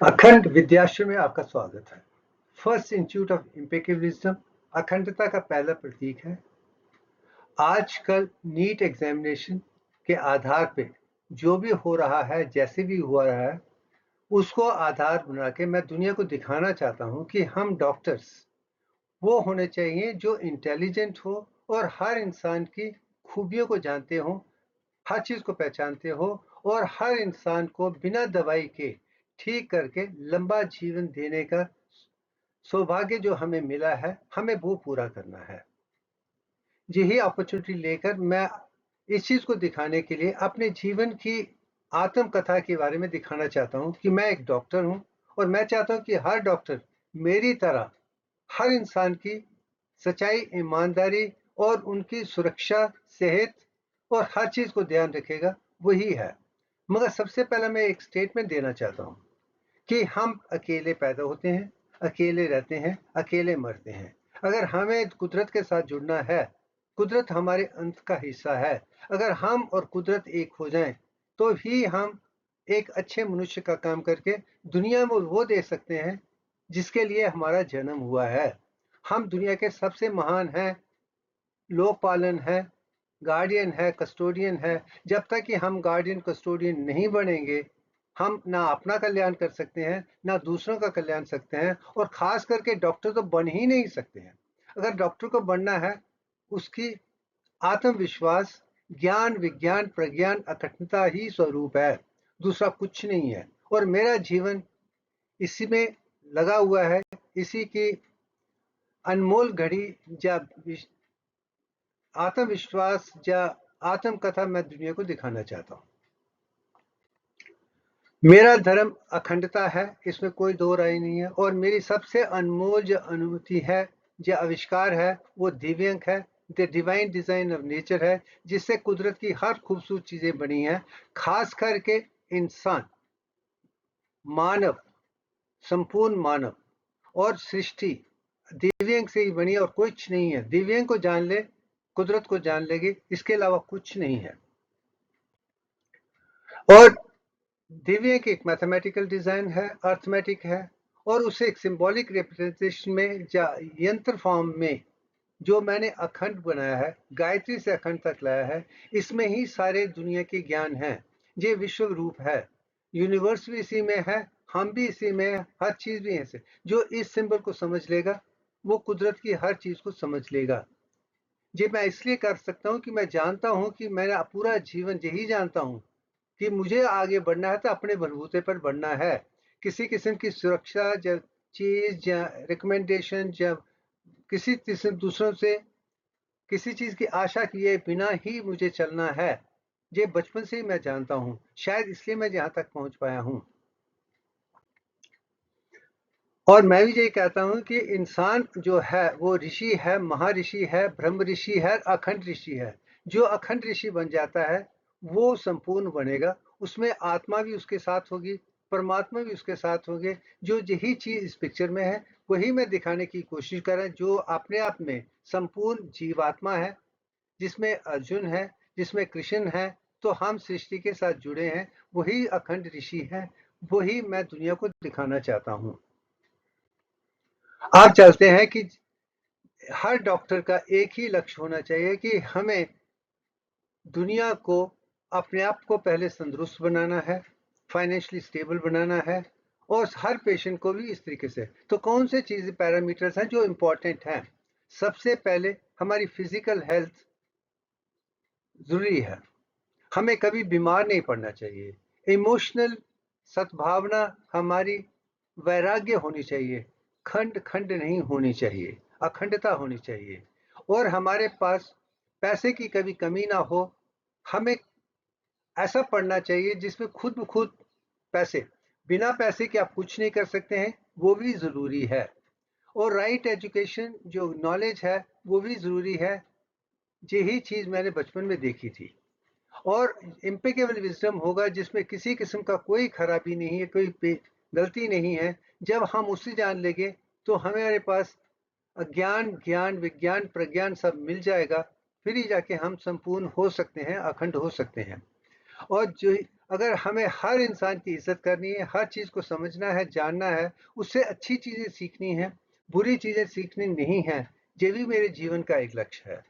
अखंड विद्याश्रम में आपका स्वागत है। First institute of impeccable wisdom अखंडता का पहला प्रतीक है। आजकल नीट एग्जामिनेशन के आधार पे जो भी हो रहा है, जैसे भी हो रहा है, उसको आधार बना के मैं दुनिया को दिखाना चाहता हूँ कि हम डॉक्टर्स वो होने चाहिए जो इंटेलिजेंट हो और हर इंसान की खूबियों को जानते हो, हर चीज को पहचानते हो और हर इंसान को बिना दवाई के ठीक करके लंबा जीवन देने का सौभाग्य जो हमें मिला है, हमें वो पूरा करना है। यही अपॉर्चुनिटी लेकर मैं इस चीज को दिखाने के लिए अपने जीवन की आत्मकथा के बारे में दिखाना चाहता हूँ कि मैं एक डॉक्टर हूँ और मैं चाहता हूँ कि हर डॉक्टर मेरी तरह हर इंसान की सच्चाई, ईमानदारी और उनकी सुरक्षा, सेहत और हर चीज को ध्यान रखेगा, वही है। मगर सबसे पहले मैं एक स्टेटमेंट देना चाहता हूँ कि हम अकेले पैदा होते हैं, अकेले रहते हैं, अकेले मरते हैं। अगर हमें कुदरत के साथ जुड़ना है, कुदरत हमारे अंत का हिस्सा है। अगर हम और कुदरत एक हो जाएं, तो ही हम एक अच्छे मनुष्य का काम करके दुनिया में वो दे सकते हैं जिसके लिए हमारा जन्म हुआ है। हम दुनिया के सबसे महान हैं, लोकपालन है, गार्डियन है, कस्टोडियन है। जब तक कि हम गार्डियन कस्टोडियन नहीं बनेंगे, हम ना अपना कल्याण कर सकते हैं, ना दूसरों का कल्याण सकते हैं, और खास करके डॉक्टर तो बन ही नहीं सकते हैं। अगर डॉक्टर को बनना है, उसकी आत्मविश्वास, ज्ञान, विज्ञान, प्रज्ञान, अखंडता ही स्वरूप है, दूसरा कुछ नहीं है। और मेरा जीवन इसी में लगा हुआ है, इसी की अनमोल घड़ी जब आत्मविश्वास या आत्मकथा मैं दुनिया को दिखाना चाहता हूँ। मेरा धर्म अखंडता है, इसमें कोई दो राय नहीं है। और मेरी सबसे अनमोल जो अनुभूति है, जो आविष्कार है, वो दिव्यांग है, the divine design of nature है, जिससे कुदरत की हर खूबसूरत चीजें बनी हैं। खास करके इंसान, मानव, संपूर्ण मानव और सृष्टि दिव्यांग से ही बनी और कुछ नहीं है। दिव्यांग को जान ले, कुदरत को जान लेगी, इसके अलावा कुछ नहीं है। और दिव्य की एक मैथमेटिकल डिजाइन है, अर्थमेटिक है, और उसे एक सिंबॉलिक रिप्रेजेंटेशन में यंत्र फॉर्म में जो मैंने अखंड बनाया है, गायत्री से अखंड तक लाया है। इसमें ही सारे दुनिया के ज्ञान हैं। ये विश्व रूप है, यूनिवर्स भी इसी में है, हम भी इसी में है, हर चीज भी ऐसे। जो इस सिंबल को समझ लेगा, वो कुदरत की हर चीज को समझ लेगा। ये मैं इसलिए कर सकता हूँ कि मैं जानता हूँ कि मेरा पूरा जीवन यही जानता हूँ कि मुझे आगे बढ़ना है तो अपने बलबूते पर बढ़ना है। किसी किस्म की सुरक्षा जब चीज या रिकमेंडेशन, जब किसी किस्म दूसरों से किसी चीज की आशा किए बिना ही मुझे चलना है, ये बचपन से ही मैं जानता हूँ। शायद इसलिए मैं यहाँ तक पहुंच पाया हूँ। और मैं भी यही कहता हूँ कि इंसान जो है वो ऋषि है, महर्षि है, ब्रह्म ऋषि है, अखंड ऋषि है। जो अखंड ऋषि बन जाता है, वो संपूर्ण बनेगा। उसमें आत्मा भी उसके साथ होगी, परमात्मा भी उसके साथ होंगे। जो यही चीज इस पिक्चर में है, वही मैं दिखाने की कोशिश कर रहा हूँ। जो अपने आप में संपूर्ण जीवात्मा है, जिसमें अर्जुन है, जिसमें कृष्ण है, तो हम सृष्टि के साथ जुड़े हैं। वही अखंड ऋषि है, वही मैं दुनिया को दिखाना चाहता हूँ। आप चलते हैं कि हर डॉक्टर का एक ही लक्ष्य होना चाहिए कि हमें दुनिया को, अपने आप को पहले तंदुरुस्त बनाना है, फाइनेंशियली स्टेबल बनाना है, और हर पेशेंट को भी इस तरीके से। तो कौन से चीज पैरामीटर्स हैं जो इंपॉर्टेंट हैं? सबसे पहले हमारी फिजिकल हेल्थ जरूरी है, हमें कभी बीमार नहीं पड़ना चाहिए। इमोशनल सद्भावना हमारी, वैराग्य होनी चाहिए, खंड खंड नहीं होनी चाहिए, अखंडता होनी चाहिए। और हमारे पास पैसे की कभी कमी ना हो। हमें ऐसा पढ़ना चाहिए जिसमें खुद ब खुद पैसे, बिना पैसे के आप कुछ नहीं कर सकते हैं, वो भी जरूरी है। और राइट एजुकेशन, जो नॉलेज है, वो भी जरूरी है। यही चीज मैंने बचपन में देखी थी। और इम्पेकेबल विजडम होगा जिसमें किसी किस्म का कोई खराबी नहीं है, कोई गलती नहीं है। जब हम उसे जान लेंगे, तो हमारे पास ज्ञान, ज्ञान, विज्ञान, प्रज्ञान सब मिल जाएगा। फिर ही जाके हम संपूर्ण हो सकते हैं, अखंड हो सकते हैं। और जो अगर हमें हर इंसान की इज्जत करनी है, हर चीज़ को समझना है, जानना है, उससे अच्छी चीज़ें सीखनी है, बुरी चीज़ें सीखनी नहीं है, ये भी मेरे जीवन का एक लक्ष्य है।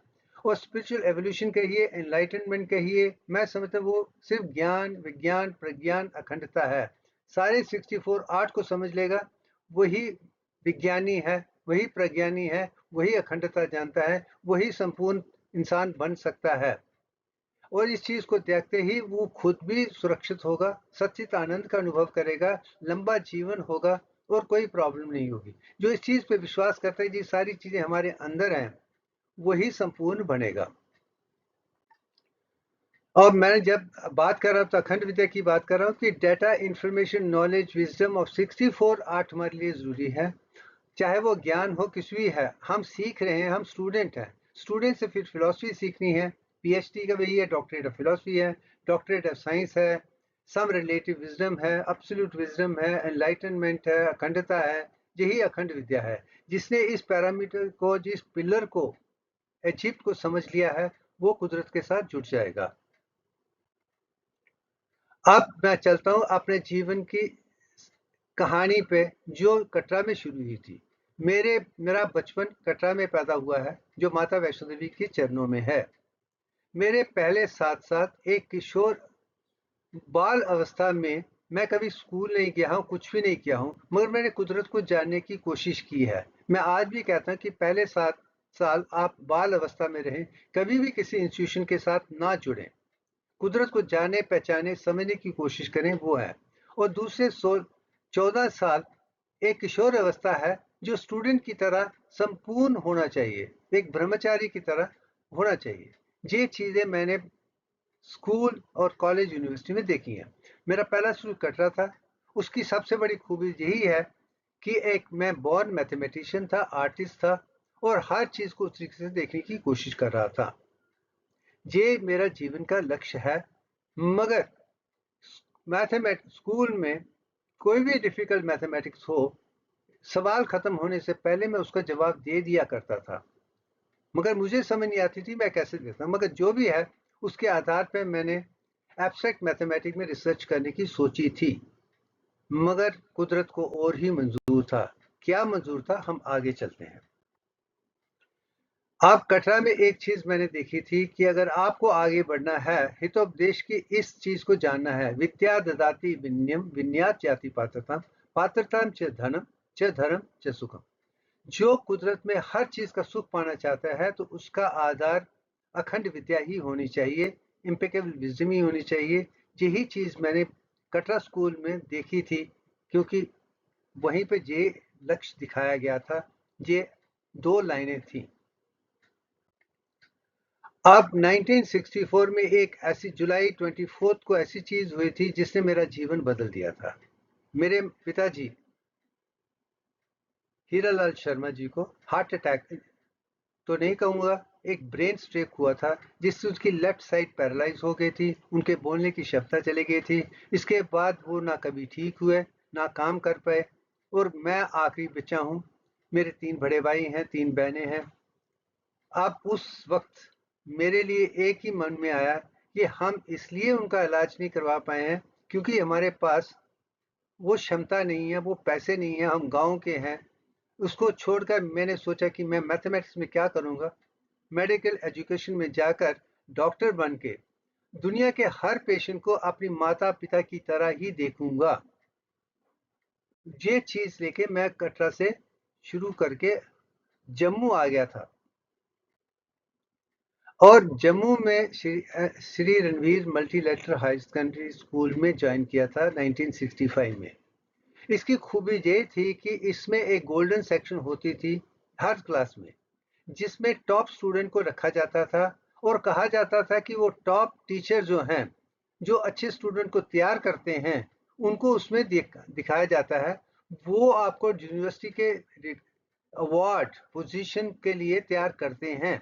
और स्पिरिचुअल एवोल्यूशन कहिए, एनलाइटनमेंट कहिए, मैं समझता हूँ वो सिर्फ ज्ञान, विज्ञान, प्रज्ञान, अखंडता है। सारे 64 आर्ट को समझ लेगा, वही विज्ञानी है, वही प्रज्ञानी है, वही अखंडता जानता है, वही संपूर्ण इंसान बन सकता है। और इस चीज को देखते ही वो खुद भी सुरक्षित होगा, सच्चित आनंद का अनुभव करेगा, लंबा जीवन होगा और कोई प्रॉब्लम नहीं होगी। जो इस चीज पे विश्वास करता है ये सारी चीजें हमारे अंदर हैं, वही संपूर्ण बनेगा। और मैं जब बात कर रहा हूँ तो अखंड विद्या की बात कर रहा हूँ कि डेटा, इंफॉर्मेशन, नॉलेज, विजडम और 64 आर्ट हमारे लिए जरूरी है। चाहे वो ज्ञान हो, किस भी है, हम सीख रहे हैं, हम स्टूडेंट हैं। स्टूडेंट से फिर फिलॉसफी सीखनी है, पीएचडी का वही है, डॉक्टरेट ऑफ फिलॉसफी है, डॉक्टरेट ऑफ साइंस है, सम रिलेटिव विजडम है, एब्सोल्यूट विजडम है, एनलाइटनमेंट है, अखंडता है। यही अखंड विद्या है। जिसने इस पैरामीटर को, जिस पिलर को, अचीव को समझ लिया है, वो कुदरत के साथ जुड़ जाएगा। अब मैं चलता हूँ अपने जीवन की कहानी पे, जो कटरा में शुरू हुई थी। मेरा बचपन कटरा में पैदा हुआ है, जो माता वैष्णो देवी के चरणों में है। मेरे पहले 7 साल एक किशोर बाल अवस्था में मैं कभी स्कूल नहीं गया हूँ, कुछ भी नहीं किया हूँ, मगर मैंने कुदरत को जानने की कोशिश की है। मैं आज भी कहता हूँ कि पहले 7 साल आप बाल अवस्था में रहें, कभी भी किसी इंस्टीट्यूशन के साथ ना जुड़ें, कुदरत को जाने, पहचाने, समझने की कोशिश करें, वो है। और दूसरे 14 साल एक किशोर अवस्था है, जो स्टूडेंट की तरह संपूर्ण होना चाहिए, एक ब्रह्मचारी की तरह होना चाहिए। ये चीजें मैंने स्कूल और कॉलेज, यूनिवर्सिटी में देखी हैं। मेरा पहला शुरू कटरा था। उसकी सबसे बड़ी खूबी यही है कि एक मैं बॉर्न मैथमेटिशियन था, आर्टिस्ट था, और हर चीज को उस तरीके से देखने की कोशिश कर रहा था। ये मेरा जीवन का लक्ष्य है। मगर मैथमेटिक्स स्कूल में कोई भी डिफिकल्ट मैथमेटिक्स हो, सवाल खत्म होने से पहले मैं उसका जवाब दे दिया करता था। मगर मुझे समझ नहीं आती थी मैं कैसे देता, मगर जो भी है उसके आधार पर मैंने एब्स्ट्रैक्ट मैथमेटिक्स में रिसर्च करने की सोची थी। मगर कुदरत को और ही मंजूर था। क्या मंजूर था, हम आगे चलते हैं। आप कटरा में एक चीज मैंने देखी थी कि अगर आपको आगे बढ़ना है, हितोपदेश की इस चीज को जानना है, विद्या ददाति विनयम विन्यात जाति पात्रता पात्रता च धनम च धर्म च सुखम। जो कुदरत में हर चीज का सुख पाना चाहता है तो उसका आधार अखंड विद्या ही होनी चाहिए, इम्पेकेबल विजडम ही होनी चाहिए। यही चीज मैंने कटरा स्कूल में देखी थी, क्योंकि वहीं पे ये लक्ष्य दिखाया गया था। ये 2 लाइनें थी। अब 1964 में एक ऐसी जुलाई 24 को ऐसी चीज हुई थी जिसने मेरा जीवन बदल दिया था। मेरे पिताजी हीरालाल शर्मा जी को हार्ट अटैक तो नहीं कहूंगा, एक ब्रेन स्ट्रोक हुआ था, जिससे उसकी लेफ्ट साइड पैरालाइज हो गई थी, उनके बोलने की क्षमता चली गई थी। इसके बाद वो ना कभी ठीक हुए, ना काम कर पाए, और मैं आखिरी बच्चा हूँ। मेरे 3 बड़े भाई हैं, 3 बहनें हैं। अब उस वक्त मेरे लिए एक ही मन में आया कि हम इसलिए उनका इलाज नहीं करवा पाए हैं क्योंकि हमारे पास वो क्षमता नहीं है, वो पैसे नहीं है, हम गांव के हैं। उसको छोड़कर मैंने सोचा कि मैं मैथमेटिक्स में क्या करूंगा, मेडिकल एजुकेशन में जाकर डॉक्टर बन के दुनिया के हर पेशेंट को अपनी माता पिता की तरह ही देखूंगा। ये चीज लेके मैं कटरा से शुरू करके जम्मू आ गया था, और जम्मू में Shri Ranveer multilateral high secondary school में ज्वाइन किया था 1965 में। इसकी खूबी ये थी कि इसमें एक गोल्डन सेक्शन होती थी हर क्लास में, जिसमें टॉप स्टूडेंट को रखा जाता था, और कहा जाता था कि वो टॉप टीचर जो हैं, जो अच्छे स्टूडेंट को तैयार करते हैं, उनको उसमें दिखाया जाता है। वो आपको यूनिवर्सिटी के अवार्ड पोजीशन के लिए तैयार करते हैं।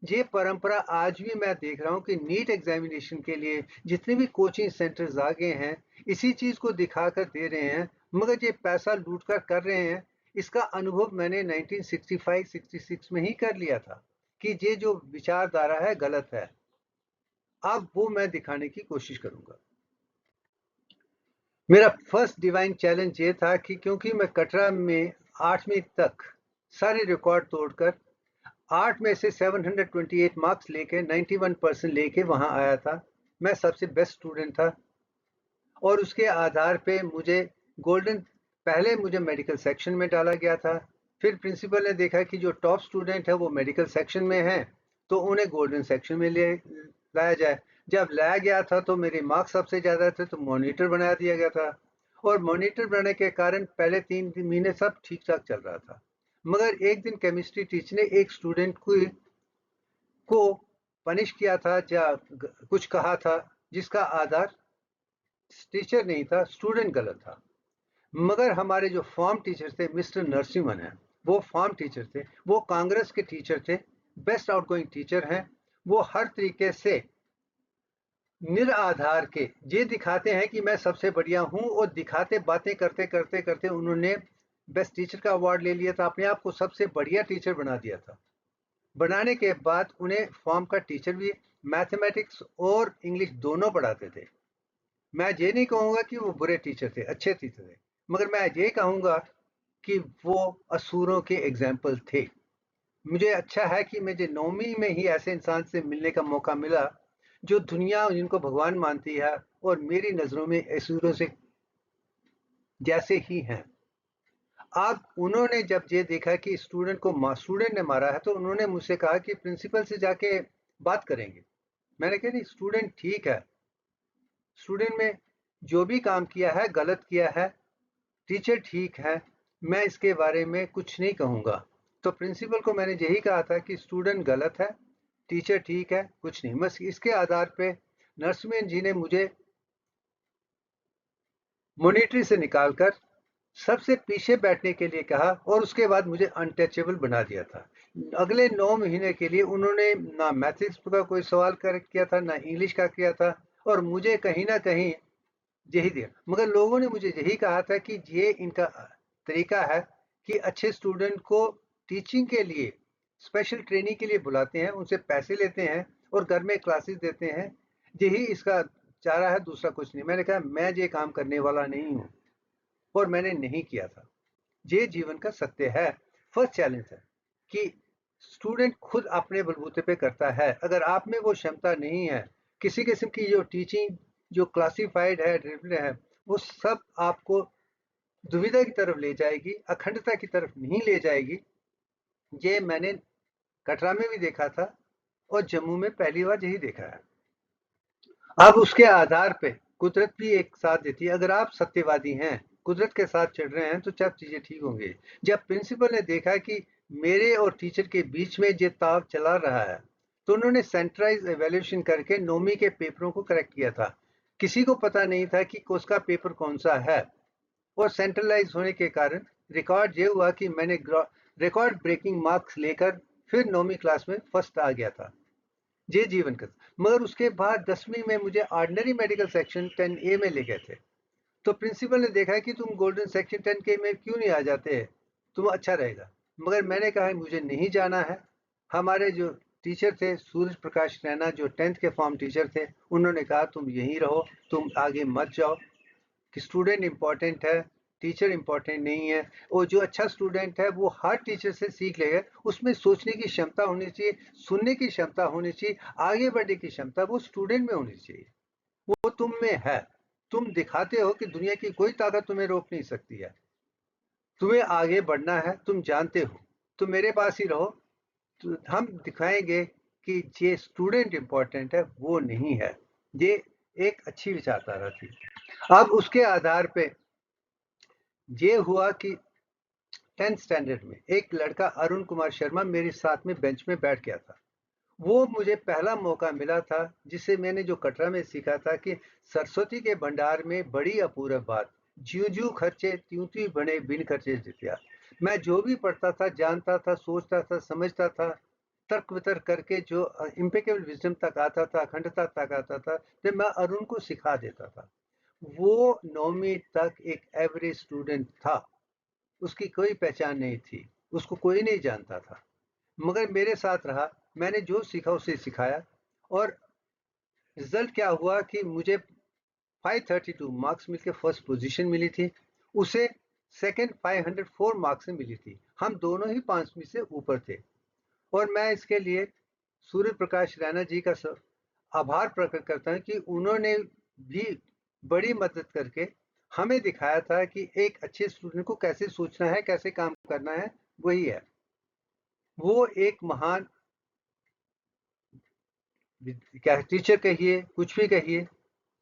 ये परंपरा आज भी मैं देख रहा हूँ कि नीट एग्जामिनेशन के लिए जितने भी कोचिंग सेंटर्स आ गए हैं, इसी चीज को दिखाकर दे रहे हैं, मगर ये पैसा लूटकर कर रहे हैं। इसका अनुभव मैंने 1965-66 में ही कर लिया था कि ये जो विचारधारा है गलत है। अब वो मैं दिखाने की कोशिश करूंगा। मेरा फर्स्ट डिवाइन चैलेंज ये था कि क्योंकि मैं कटरा में 8वीं तक सारे रिकॉर्ड तोड़कर 8 में से 728 मार्क्स लेके 91% लेके वहां आया था। मैं सबसे बेस्ट स्टूडेंट था और उसके आधार पे मुझे गोल्डन, पहले मुझे मेडिकल सेक्शन में डाला गया था। फिर प्रिंसिपल ने देखा कि जो टॉप स्टूडेंट है वो मेडिकल सेक्शन में है, तो उन्हें गोल्डन सेक्शन में ले लाया जाए। जब लाया गया था तो मेरे मार्क्स सबसे ज़्यादा थे, तो मॉनिटर बना दिया गया था। और मॉनिटर बनने के कारण पहले 3 महीने सब ठीक ठाक चल रहा था। मगर एक दिन केमिस्ट्री टीचर ने एक स्टूडेंट को पनिश किया था या कुछ कहा था, जिसका आधार टीचर नहीं था, स्टूडेंट गलत था। मगर हमारे जो फॉर्म टीचर थे, मिस्टर नरसिम्हन हैं, वो फॉर्म टीचर थे, वो कांग्रेस के टीचर थे, बेस्ट आउटगोइंग टीचर हैं। वो हर तरीके से निराधार के ये दिखाते हैं कि मैं सबसे बढ़िया हूं, और दिखाते बातें करते करते करते उन्होंने बेस्ट टीचर का अवार्ड ले लिया था, अपने आप को सबसे बढ़िया टीचर बना दिया था। बनाने के बाद उन्हें फॉर्म का टीचर भी मैथमेटिक्स और इंग्लिश दोनों पढ़ाते थे। मैं ये नहीं कहूंगा कि वो बुरे टीचर थे, अच्छे टीचर थे, मगर मैं ये कहूंगा कि वो असुरों के एग्जाम्पल थे। मुझे अच्छा है कि मुझे 9वीं में ही ऐसे इंसान से मिलने का मौका मिला जो दुनिया जिनको भगवान मानती है और मेरी नजरों में असुरों से जैसे ही हैं। अब उन्होंने जब ये देखा कि स्टूडेंट ने मारा है, तो उन्होंने मुझसे कहा कि प्रिंसिपल से जाके बात करेंगे। मैंने कहा नहीं, स्टूडेंट ठीक है, स्टूडेंट में जो भी काम किया है गलत किया है, टीचर ठीक है, मैं इसके बारे में कुछ नहीं कहूंगा। तो प्रिंसिपल को मैंने यही कहा था कि स्टूडेंट गलत है, टीचर ठीक है, कुछ नहीं। बस इसके आधार पे नरसिम्हन जी ने मुझे मॉनिटरी से निकालकर सबसे पीछे बैठने के लिए कहा, और उसके बाद मुझे अनटचेबल बना दिया था। अगले 9 महीने के लिए उन्होंने ना मैथ्स का कोई सवाल कर किया था, ना इंग्लिश का किया था, और मुझे कहीं ना कहीं यही दिया। मगर लोगों ने मुझे यही कहा था कि ये इनका तरीका है कि अच्छे स्टूडेंट को टीचिंग के लिए, स्पेशल ट्रेनिंग के लिए बुलाते हैं, उनसे पैसे लेते हैं और घर में क्लासेस देते हैं, यही इसका चारा है, दूसरा कुछ नहीं। मैंने कहा मैं ये काम करने वाला नहीं हूँ, और मैंने नहीं किया था। ये जीवन का सत्य है। फर्स्ट चैलेंज है कि स्टूडेंट खुद अपने बलबूते पे करता है। अगर आप में वो क्षमता नहीं है, किसी किस्म की जो टीचिंग जो क्लासिफाइड है, ड्रिवन है, वो सब आपको दुविधा की तरफ ले जाएगी, अखंडता की तरफ नहीं ले जाएगी। ये मैंने कटरा में भी देखा था और जम्मू में पहली बार यही देखा है। अब उसके आधार पे कुदरत भी एक साथ देती है। अगर आप सत्यवादी हैं, कुदरत के साथ चल रहे हैं, तो सब चीजें ठीक होंगी। जब प्रिंसिपल ने देखा कि मेरे और टीचर के बीच में ये ताव चला रहा है, तो उन्होंने सेंट्रलाइज एवेल्यूशन करके 9वीं के पेपरों को करेक्ट किया था। किसी को पता नहीं था कि उसका पेपर कौन सा है, और सेंट्रलाइज होने के कारण रिकॉर्ड ये हुआ कि मैंने रिकॉर्ड ब्रेकिंग मार्क्स लेकर फिर 9वीं क्लास में फर्स्ट आ गया था। ये जीवन का। मगर उसके बाद 10वीं में मुझे ऑर्डिनरी मेडिकल सेक्शन 10A में ले गए थे। तो प्रिंसिपल ने देखा कि तुम गोल्डन सेक्शन 10K में क्यों नहीं आ जाते, तुम अच्छा रहेगा। मगर मैंने कहा मुझे नहीं जाना है। हमारे जो टीचर थे सूरज प्रकाश रैना, जो 10th के फॉर्म टीचर थे, उन्होंने कहा तुम यहीं रहो, तुम आगे मत जाओ, कि स्टूडेंट इंपॉर्टेंट है, टीचर इंपॉर्टेंट नहीं है। और जो अच्छा स्टूडेंट है वो हर टीचर से सीख लेगा। उसमें सोचने की क्षमता होनी चाहिए, सुनने की क्षमता होनी चाहिए, आगे बढ़ने की क्षमता वो स्टूडेंट में होनी चाहिए। वो तुम में है। तुम दिखाते हो कि दुनिया की कोई ताकत तुम्हें रोक नहीं सकती है। तुम्हें आगे बढ़ना है, तुम जानते हो, तो मेरे पास ही रहो। तो हम दिखाएंगे कि ये स्टूडेंट इंपॉर्टेंट है, वो नहीं है। ये एक अच्छी विचारधारा थी। अब उसके आधार पे ये हुआ कि 10th स्टैंडर्ड में एक लड़का अरुण कुमार शर्मा मेरे साथ में बेंच में बैठ गया था। वो मुझे पहला मौका मिला था जिसे मैंने जो कटरा में सीखा था कि सरस्वती के भंडार में बड़ी अपूर्व बात, ज्यों ज्यों खर्चे त्यों त्यों बने बिन खर्चे जितिया। मैं जो भी पढ़ता था, जानता था, सोचता था, समझता था, तर्क वितर्क करके जो इम्पेकेबल विजडम तक आता था, अखंडता तक आता था, तो मैं अरुण को सिखा देता था। वो 9वीं तक एक एवरेज स्टूडेंट था, उसकी कोई पहचान नहीं थी, उसको कोई नहीं जानता था, मगर मेरे साथ रहा। मैंने जो सीखा उसे सिखाया, और रिजल्ट क्या हुआ कि मुझे 532 मार्क्स मिलके फर्स्ट पोजीशन मिली थी, उसे सेकंड 504 मार्क्स से मिली थी। हम दोनों ही 5वीं से ऊपर थे और मैं इसके लिए सूर्य प्रकाश रैना जी का आभार प्रकट करता हूं कि उन्होंने भी बड़ी मदद करके हमें दिखाया था कि एक अच्छे स्टूडेंट को कैसे सोचना है, कैसे काम करना है। वही है, वो एक महान क्या टीचर कहिए, कुछ भी कहिए,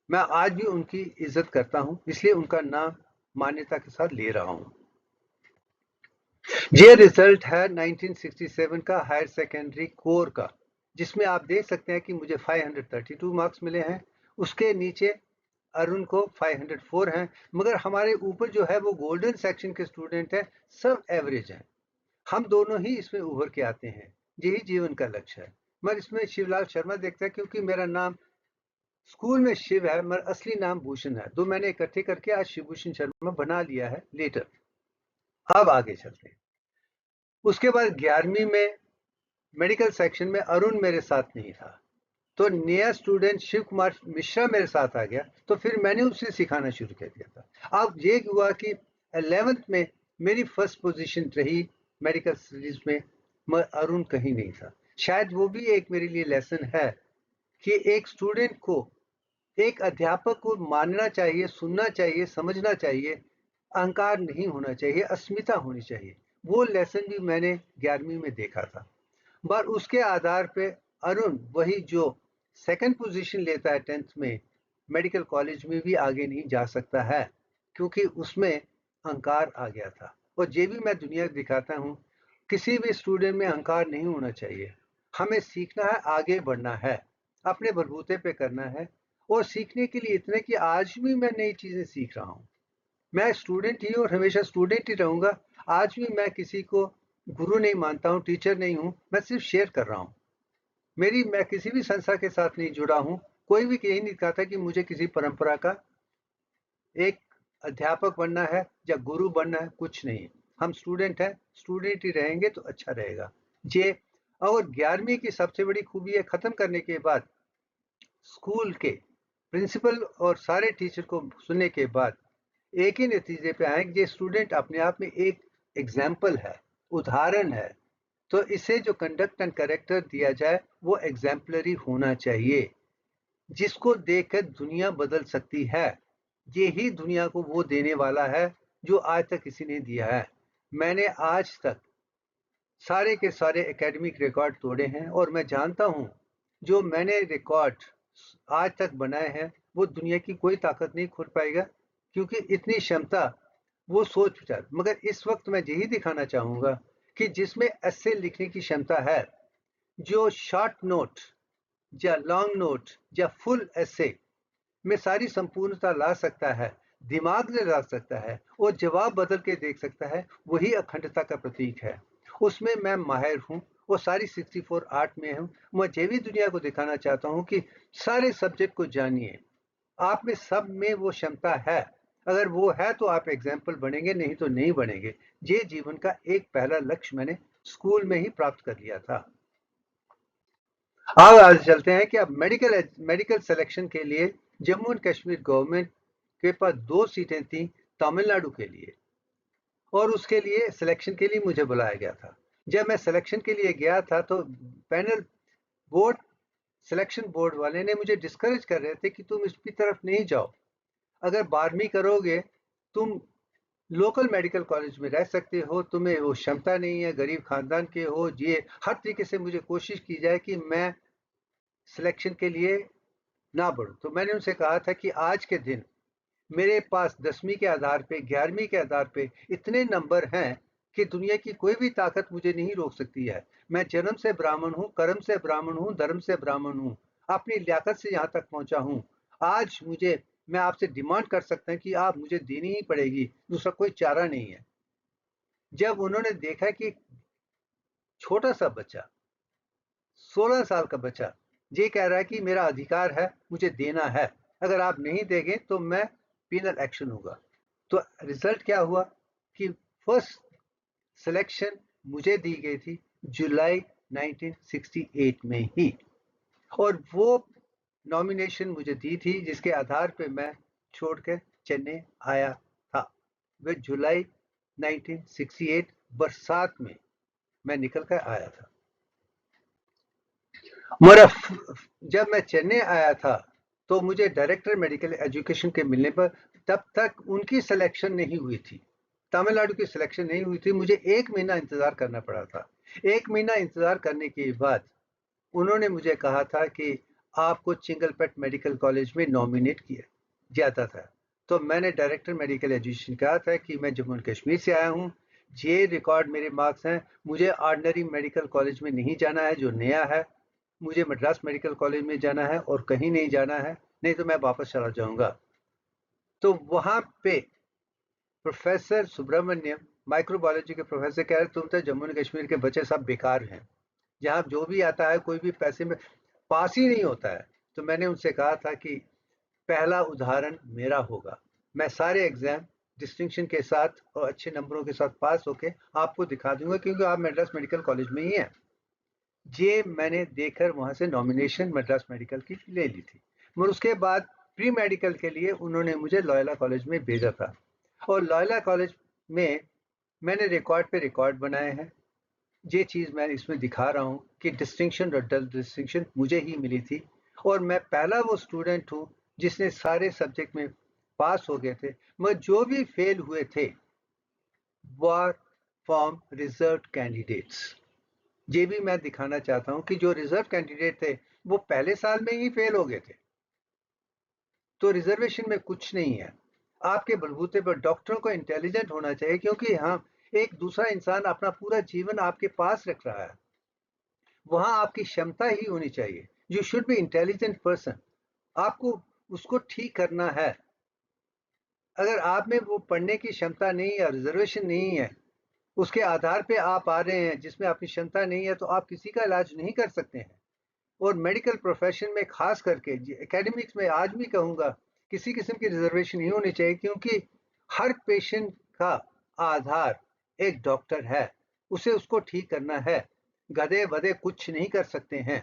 मैं आज भी उनकी इज्जत करता हूं, इसलिए उनका नाम मान्यता के साथ ले रहा हूं। ये रिजल्ट है 1967 का हायर सेकेंडरी कोर का, जिसमें आप देख सकते हैं कि मुझे 532 मार्क्स मिले हैं, उसके नीचे अरुण को 504 हैं, मगर हमारे ऊपर जो है वो गोल्डन सेक्शन के स्टूडेंट है, सब एवरेज हैं। हम दोनों ही इसमें उभर के आते हैं, यही जीवन का लक्ष्य है। मगर इसमें शिवलाल शर्मा देखता है, क्योंकि मेरा नाम स्कूल में शिव है मगर असली नाम भूषण है, तो मैंने इकट्ठे करके आज शिवभूषण शर्मा बना लिया है लेटर। अब आगे चलते हैं। उसके बाद 11वीं में मेडिकल सेक्शन में अरुण मेरे साथ नहीं था, तो नया स्टूडेंट शिव कुमार मिश्रा मेरे साथ आ गया, तो फिर मैंने उसे सिखाना शुरू कर दिया था। अब ये हुआ कि 11th में मेरी फर्स्ट पोजीशन रही मेडिकल स्टडीज में, मगर अरुण कहीं नहीं था। शायद वो भी एक मेरे लिए लेसन है कि एक स्टूडेंट को, एक अध्यापक को मानना चाहिए, सुनना चाहिए, समझना चाहिए, अहंकार नहीं होना चाहिए, अस्मिता होनी चाहिए। वो लेसन भी मैंने 11वीं में देखा था। पर उसके आधार पे अरुण वही जो सेकंड पोजीशन लेता है 10th में, मेडिकल कॉलेज में भी आगे नहीं जा सकता है, क्योंकि उसमें अहंकार आ गया था। और ये भी मैं दुनिया को दिखाता हूँ, किसी भी स्टूडेंट में अहंकार नहीं होना चाहिए। हमें सीखना है, आगे बढ़ना है, अपने बलबूते पे करना है, और सीखने के लिए इतने कि आज भी मैं नई चीजें सीख रहा हूँ। मैं स्टूडेंट ही हूँ और हमेशा स्टूडेंट ही रहूंगा। आज भी मैं किसी को गुरु नहीं मानता हूँ, टीचर नहीं हूँ, मैं सिर्फ शेयर कर रहा हूँ। मैं किसी भी संस्था के साथ नहीं जुड़ा हूँ। कोई भी यही नहीं कहता कि मुझे किसी परंपरा का एक अध्यापक बनना है या गुरु बनना है, कुछ नहीं। हम स्टूडेंट हैं, स्टूडेंट ही रहेंगे तो अच्छा रहेगा। ये और 11वीं की सबसे बड़ी खूबी है, खत्म करने के बाद स्कूल के प्रिंसिपल और सारे टीचर को सुनने के बाद एक ही नतीजे पे आए कि ये स्टूडेंट अपने आप में एक एग्जाम्पल है, उदाहरण है, तो इसे जो कंडक्ट एंड कैरेक्टर दिया जाए वो एग्जाम्पलरी होना चाहिए, जिसको देखकर दुनिया बदल सकती है। ये ही दुनिया को वो देने वाला है जो आज तक किसी ने दिया है। मैंने आज तक सारे के सारे एकेडमिक रिकॉर्ड तोड़े हैं, और मैं जानता हूं जो मैंने रिकॉर्ड आज तक बनाए हैं वो दुनिया की कोई ताकत नहीं खोल पाएगा, क्योंकि इतनी क्षमता, वो सोच विचार। मगर इस वक्त मैं यही दिखाना चाहूंगा कि जिसमें ऐसे लिखने की क्षमता है, जो शॉर्ट नोट या लॉन्ग नोट या फुल ऐसे में सारी संपूर्णता ला सकता है, दिमाग में ला सकता है और जवाब बदल के देख सकता है, वही अखंडता का प्रतीक है। उसमें मैं माहिर हूँ, वो सारी 64 आर्ट में हूँ। मैं ये भी दुनिया को दिखाना चाहता हूँ कि सारे सब्जेक्ट को जानिए, आप में सब में वो क्षमता है। अगर वो है तो आप एग्जाम्पल बनेंगे, नहीं तो नहीं बनेंगे। ये जीवन का एक पहला लक्ष्य मैंने स्कूल में ही प्राप्त कर लिया था। अब आज चलते हैं कि अब मेडिकल सिलेक्शन के लिए जम्मू एंड कश्मीर गवर्नमेंट के पास 2 सीटें थी तमिलनाडु के लिए, और उसके लिए सिलेक्शन के लिए मुझे बुलाया गया था। जब मैं सिलेक्शन के लिए गया था तो पैनल बोर्ड सिलेक्शन बोर्ड वाले ने मुझे डिस्करेज कर रहे थे कि तुम इसकी तरफ नहीं जाओ, अगर 12वीं करोगे तुम लोकल मेडिकल कॉलेज में रह सकते हो, तुम्हें वो क्षमता नहीं है, गरीब खानदान के हो। ये हर तरीके से मुझे कोशिश की जाए कि मैं सिलेक्शन के लिए ना बढ़ूं। तो मैंने उनसे कहा था कि आज के दिन मेरे पास 10वीं के आधार पे, 11वीं के आधार पे इतने नंबर हैं कि दुनिया की कोई भी ताकत मुझे नहीं रोक सकती है। मैं जन्म से ब्राह्मण हूँ, कर्म से ब्राह्मण हूँ, धर्म से ब्राह्मण हूँ, अपनी लियाकत से यहाँ तक पहुँचा हूँ। आज मैं आपसे डिमांड कर सकता हूँ कि आप मुझे देनी ही पड़ेगी, दूसरा कोई चारा नहीं है। जब उन्होंने देखा कि छोटा सा बच्चा, 16 साल का बच्चा ये कह रहा है कि मेरा अधिकार है, मुझे देना है, अगर आप नहीं देंगे तो मैं पीनल एक्शन होगा। तो रिजल्ट क्या हुआ कि फर्स्ट सिलेक्शन मुझे दी गई थी जुलाई 1968 में ही, और वो नॉमिनेशन मुझे दी थी जिसके आधार पे मैं छोड़ के चेन्नई आया था। वह जुलाई 1968 बरसात में मैं निकल कर आया था। मगर जब मैं चेन्नई आया था तो मुझे डायरेक्टर मेडिकल एजुकेशन के मिलने पर तब तक उनकी सिलेक्शन नहीं हुई थी, तमिलनाडु की सिलेक्शन नहीं हुई थी। मुझे 1 महीना इंतजार करना पड़ा था। 1 महीना इंतजार करने के बाद उन्होंने मुझे कहा था कि आपको चिंगलपेट मेडिकल कॉलेज में नॉमिनेट किया जाता था। तो मैंने डायरेक्टर मेडिकल एजुकेशन कहा था कि मैं जम्मू एंड कश्मीर से आया हूँ, ये रिकॉर्ड मेरे मार्क्स हैं, मुझे ऑर्डिनरी मेडिकल कॉलेज में नहीं जाना है जो नया है, मुझे मद्रास मेडिकल कॉलेज में जाना है और कहीं नहीं जाना है, नहीं तो मैं वापस चला जाऊंगा। तो वहां पे प्रोफेसर सुब्रमण्यम माइक्रोबायोलॉजी के प्रोफेसर कह रहे तुम तो जम्मू एंड कश्मीर के बच्चे सब बेकार हैं, जहाँ जो भी आता है कोई भी पैसे में पास ही नहीं होता है। तो मैंने उनसे कहा था कि पहला उदाहरण मेरा होगा, मैं सारे एग्जाम डिस्टिंक्शन के साथ और अच्छे नंबरों के साथ पास होके आपको दिखा दूंगा, क्योंकि आप मद्रास मेडिकल कॉलेज में ही हैं। ये मैंने देखकर वहां से नॉमिनेशन मद्रास मेडिकल की ले ली थी। मगर उसके बाद प्री मेडिकल के लिए उन्होंने मुझे लॉयला कॉलेज में भेजा था, और लॉयला कॉलेज में मैंने रिकॉर्ड पे रिकॉर्ड बनाए हैं। ये चीज़ मैं इसमें दिखा रहा हूँ कि डिस्टिंक्शन और डबल डिस्टिंक्शन मुझे ही मिली थी, और मैं पहला वो स्टूडेंट हूँ जिसने सारे सब्जेक्ट में पास हो गए थे। मगर जो भी फेल हुए थे वो फ्रॉम रिजर्व कैंडिडेट्स। ये भी मैं दिखाना चाहता हूँ कि जो रिजर्व कैंडिडेट थे वो पहले साल में ही फेल हो गए थे। तो रिजर्वेशन में कुछ नहीं है, आपके बलबूते पर डॉक्टरों को इंटेलिजेंट होना चाहिए, क्योंकि हाँ, एक दूसरा इंसान अपना पूरा जीवन आपके पास रख रहा है, वहां आपकी क्षमता ही होनी चाहिए। You should be intelligent person, आपको उसको ठीक करना है। अगर आप में वो पढ़ने की क्षमता नहीं है, रिजर्वेशन नहीं है, उसके आधार पे आप आ रहे हैं जिसमें आपकी क्षमता नहीं है, तो आप किसी का इलाज नहीं कर सकते हैं। और मेडिकल प्रोफेशन में खास करके एकेडमिक्स में आज भी कहूँगा किसी किस्म की रिजर्वेशन नहीं होनी चाहिए, क्योंकि हर पेशेंट का आधार एक डॉक्टर है, उसे उसको ठीक करना है। गधे वधे कुछ नहीं कर सकते हैं।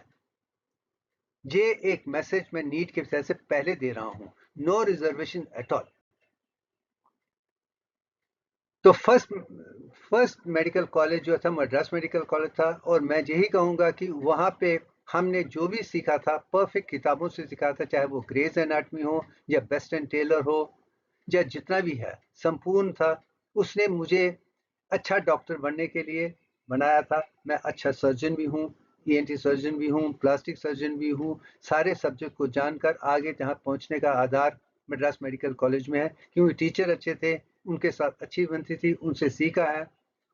ये एक मैसेज मैं नीट के विषय से पहले दे रहा हूँ, नो रिजर्वेशन एट ऑल। तो फर्स्ट मेडिकल कॉलेज जो था मद्रास मेडिकल कॉलेज था, और मैं यही कहूँगा कि वहाँ पे हमने जो भी सीखा था परफेक्ट किताबों से सीखा था, चाहे वो ग्रेज एनाटमी हो या बेस्ट एंड टेलर हो या जितना भी है, संपूर्ण था। उसने मुझे अच्छा डॉक्टर बनने के लिए बनाया था। मैं अच्छा सर्जन भी हूँ, ईएनटी सर्जन भी हूँ, प्लास्टिक सर्जन भी हूँ। सारे सब्जेक्ट को जानकर आगे जहाँ पहुँचने का आधार मद्रास मेडिकल कॉलेज में है, क्योंकि टीचर अच्छे थे, उनके साथ अच्छी बनती थी, उनसे सीखा है।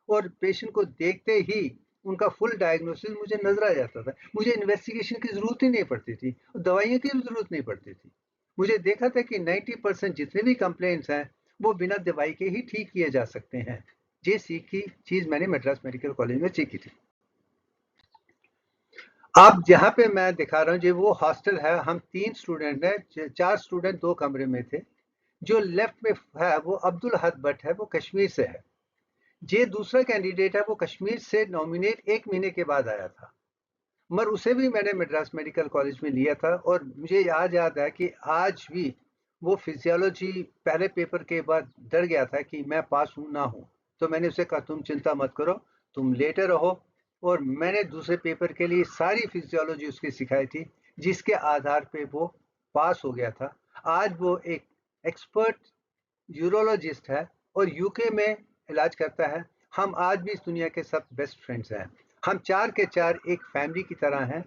और पेशेंट को देखते ही उनका फुल डायग्नोसिस मुझे नजर आ जाता था। मुझे इन्वेस्टिगेशन की जरूरत ही नहीं पड़ती थी, दवाइयों की भी जरूरत नहीं पड़ती थी। मुझे देखा था कि 90% जितने भी कंप्लेंट्स हैं वो बिना दवाई के ही ठीक किए जा सकते हैं। ये सीखी चीज मैंने मद्रास मेडिकल कॉलेज में सीखी थी। अब जहाँ पे मैं दिखा रहा हूँ ये वो हॉस्टल है, हम 3 स्टूडेंट हैं, 4 स्टूडेंट 2 कमरे में थे। जो लेफ्ट में है वो अब्दुल हद भट्ट है, वो कश्मीर से है। ये दूसरा कैंडिडेट है, वो कश्मीर से नॉमिनेट 1 महीने के बाद आया था, मगर उसे भी मैंने मद्रास मेडिकल कॉलेज में लिया था। और मुझे याद है कि आज भी वो फिजियोलॉजी पहले पेपर के बाद डर गया था कि मैं पास हूँ ना हूँ। तो मैंने उसे कहा तुम चिंता मत करो, तुम लेटे रहो। और मैंने दूसरे पेपर के लिए सारी फिजियोलॉजी उसकी सिखाई थी, जिसके आधार पे वो पास हो गया था। आज वो एक एक्सपर्ट यूरोलॉजिस्ट है और यूके में इलाज करता है। हम आज भी इस दुनिया के सब बेस्ट फ्रेंड्स हैं। हम 4 के 4 एक फैमिली की तरह हैं।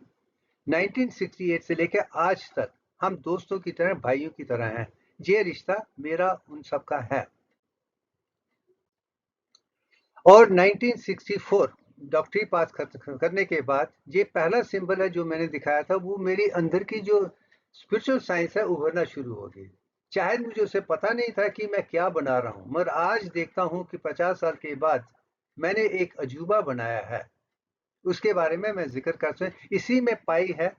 1968 से लेकर आज तक हम दोस्तों की तरह, भाइयों की तरह हैं। ये रिश्ता मेरा उन सब का है। और 1964 डॉक्टरी पास करने के बाद ये पहला सिंबल है जो मैंने दिखाया था, वो मेरी अंदर की जो स्पिरिचुअल साइंस है उभरना शुरू हो गई। शायद मुझे उसे पता नहीं था कि मैं क्या बना रहा हूँ, मगर आज देखता हूँ कि 50 साल के बाद मैंने एक अजूबा बनाया है। उसके बारे में मैं जिक्र कर सकता। इसी में पाई है,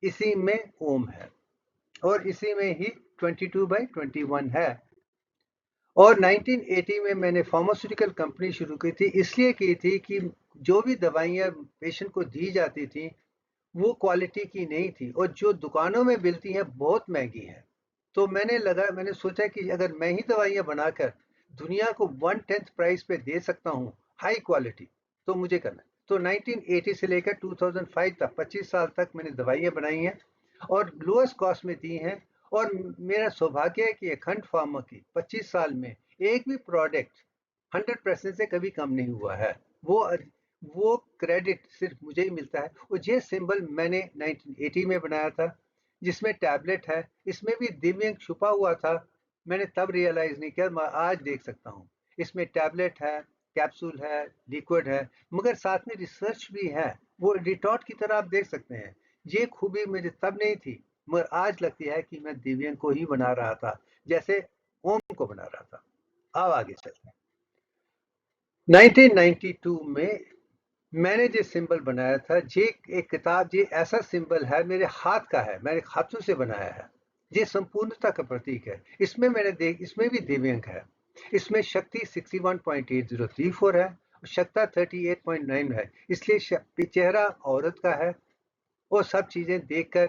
इसी में ओम है, और इसी में ही 22/21 है। और 1980 में मैंने फार्मास्यूटिकल कंपनी शुरू की थी, इसलिए की थी कि जो भी दवाइयाँ पेशेंट को दी जाती थी वो क्वालिटी की नहीं थी, और जो दुकानों में मिलती हैं बहुत महंगी हैं। तो मैंने सोचा कि अगर मैं ही दवाइयाँ बनाकर दुनिया को 1/10 प्राइस पे दे सकता हूँ, हाई क्वालिटी, तो मुझे करना है। तो 1980 से लेकर 2005 तक 25 साल तक मैंने दवाइयाँ बनाई हैं और लोएस्ट कॉस्ट में दी हैं। और मेरा सौभाग्य है कि अखंड फार्मा की 25 साल में एक भी प्रोडक्ट 100% से कभी कम नहीं हुआ है। वो वो क्रेडिट सिर्फ मुझे ही मिलता है। और ये सिंबल मैंने 1980 में बनाया था, जिसमें टैबलेट है, इसमें भी दिव्यांग छुपा हुआ था। मैंने तब रियलाइज नहीं किया, मैं आज देख सकता हूँ। इसमें टैबलेट है, कैप्सूल है, लिक्विड है, मगर साथ में रिसर्च भी है। वो रिटॉर्ट की तरह आप देख सकते हैं। ये खूबी मुझे तब नहीं थी, मगर आज लगती है कि मैं दिव्यांग को ही बना रहा था, जैसे ओम को बना रहा था। अब आगे चलते हैं। 1992 में मैंने जो सिंबल बनाया था, ये एक किताब, ये ऐसा सिंबल है, मेरे हाथ का है, मैंने हाथों से बनाया है। ये संपूर्णता का प्रतीक है। इसमें भी दिव्यांग है। इसमें शक्ति 61.8034 है और शक्ता 38.9 है। इसलिए चेहरा औरत का है। और सब चीजें देखकर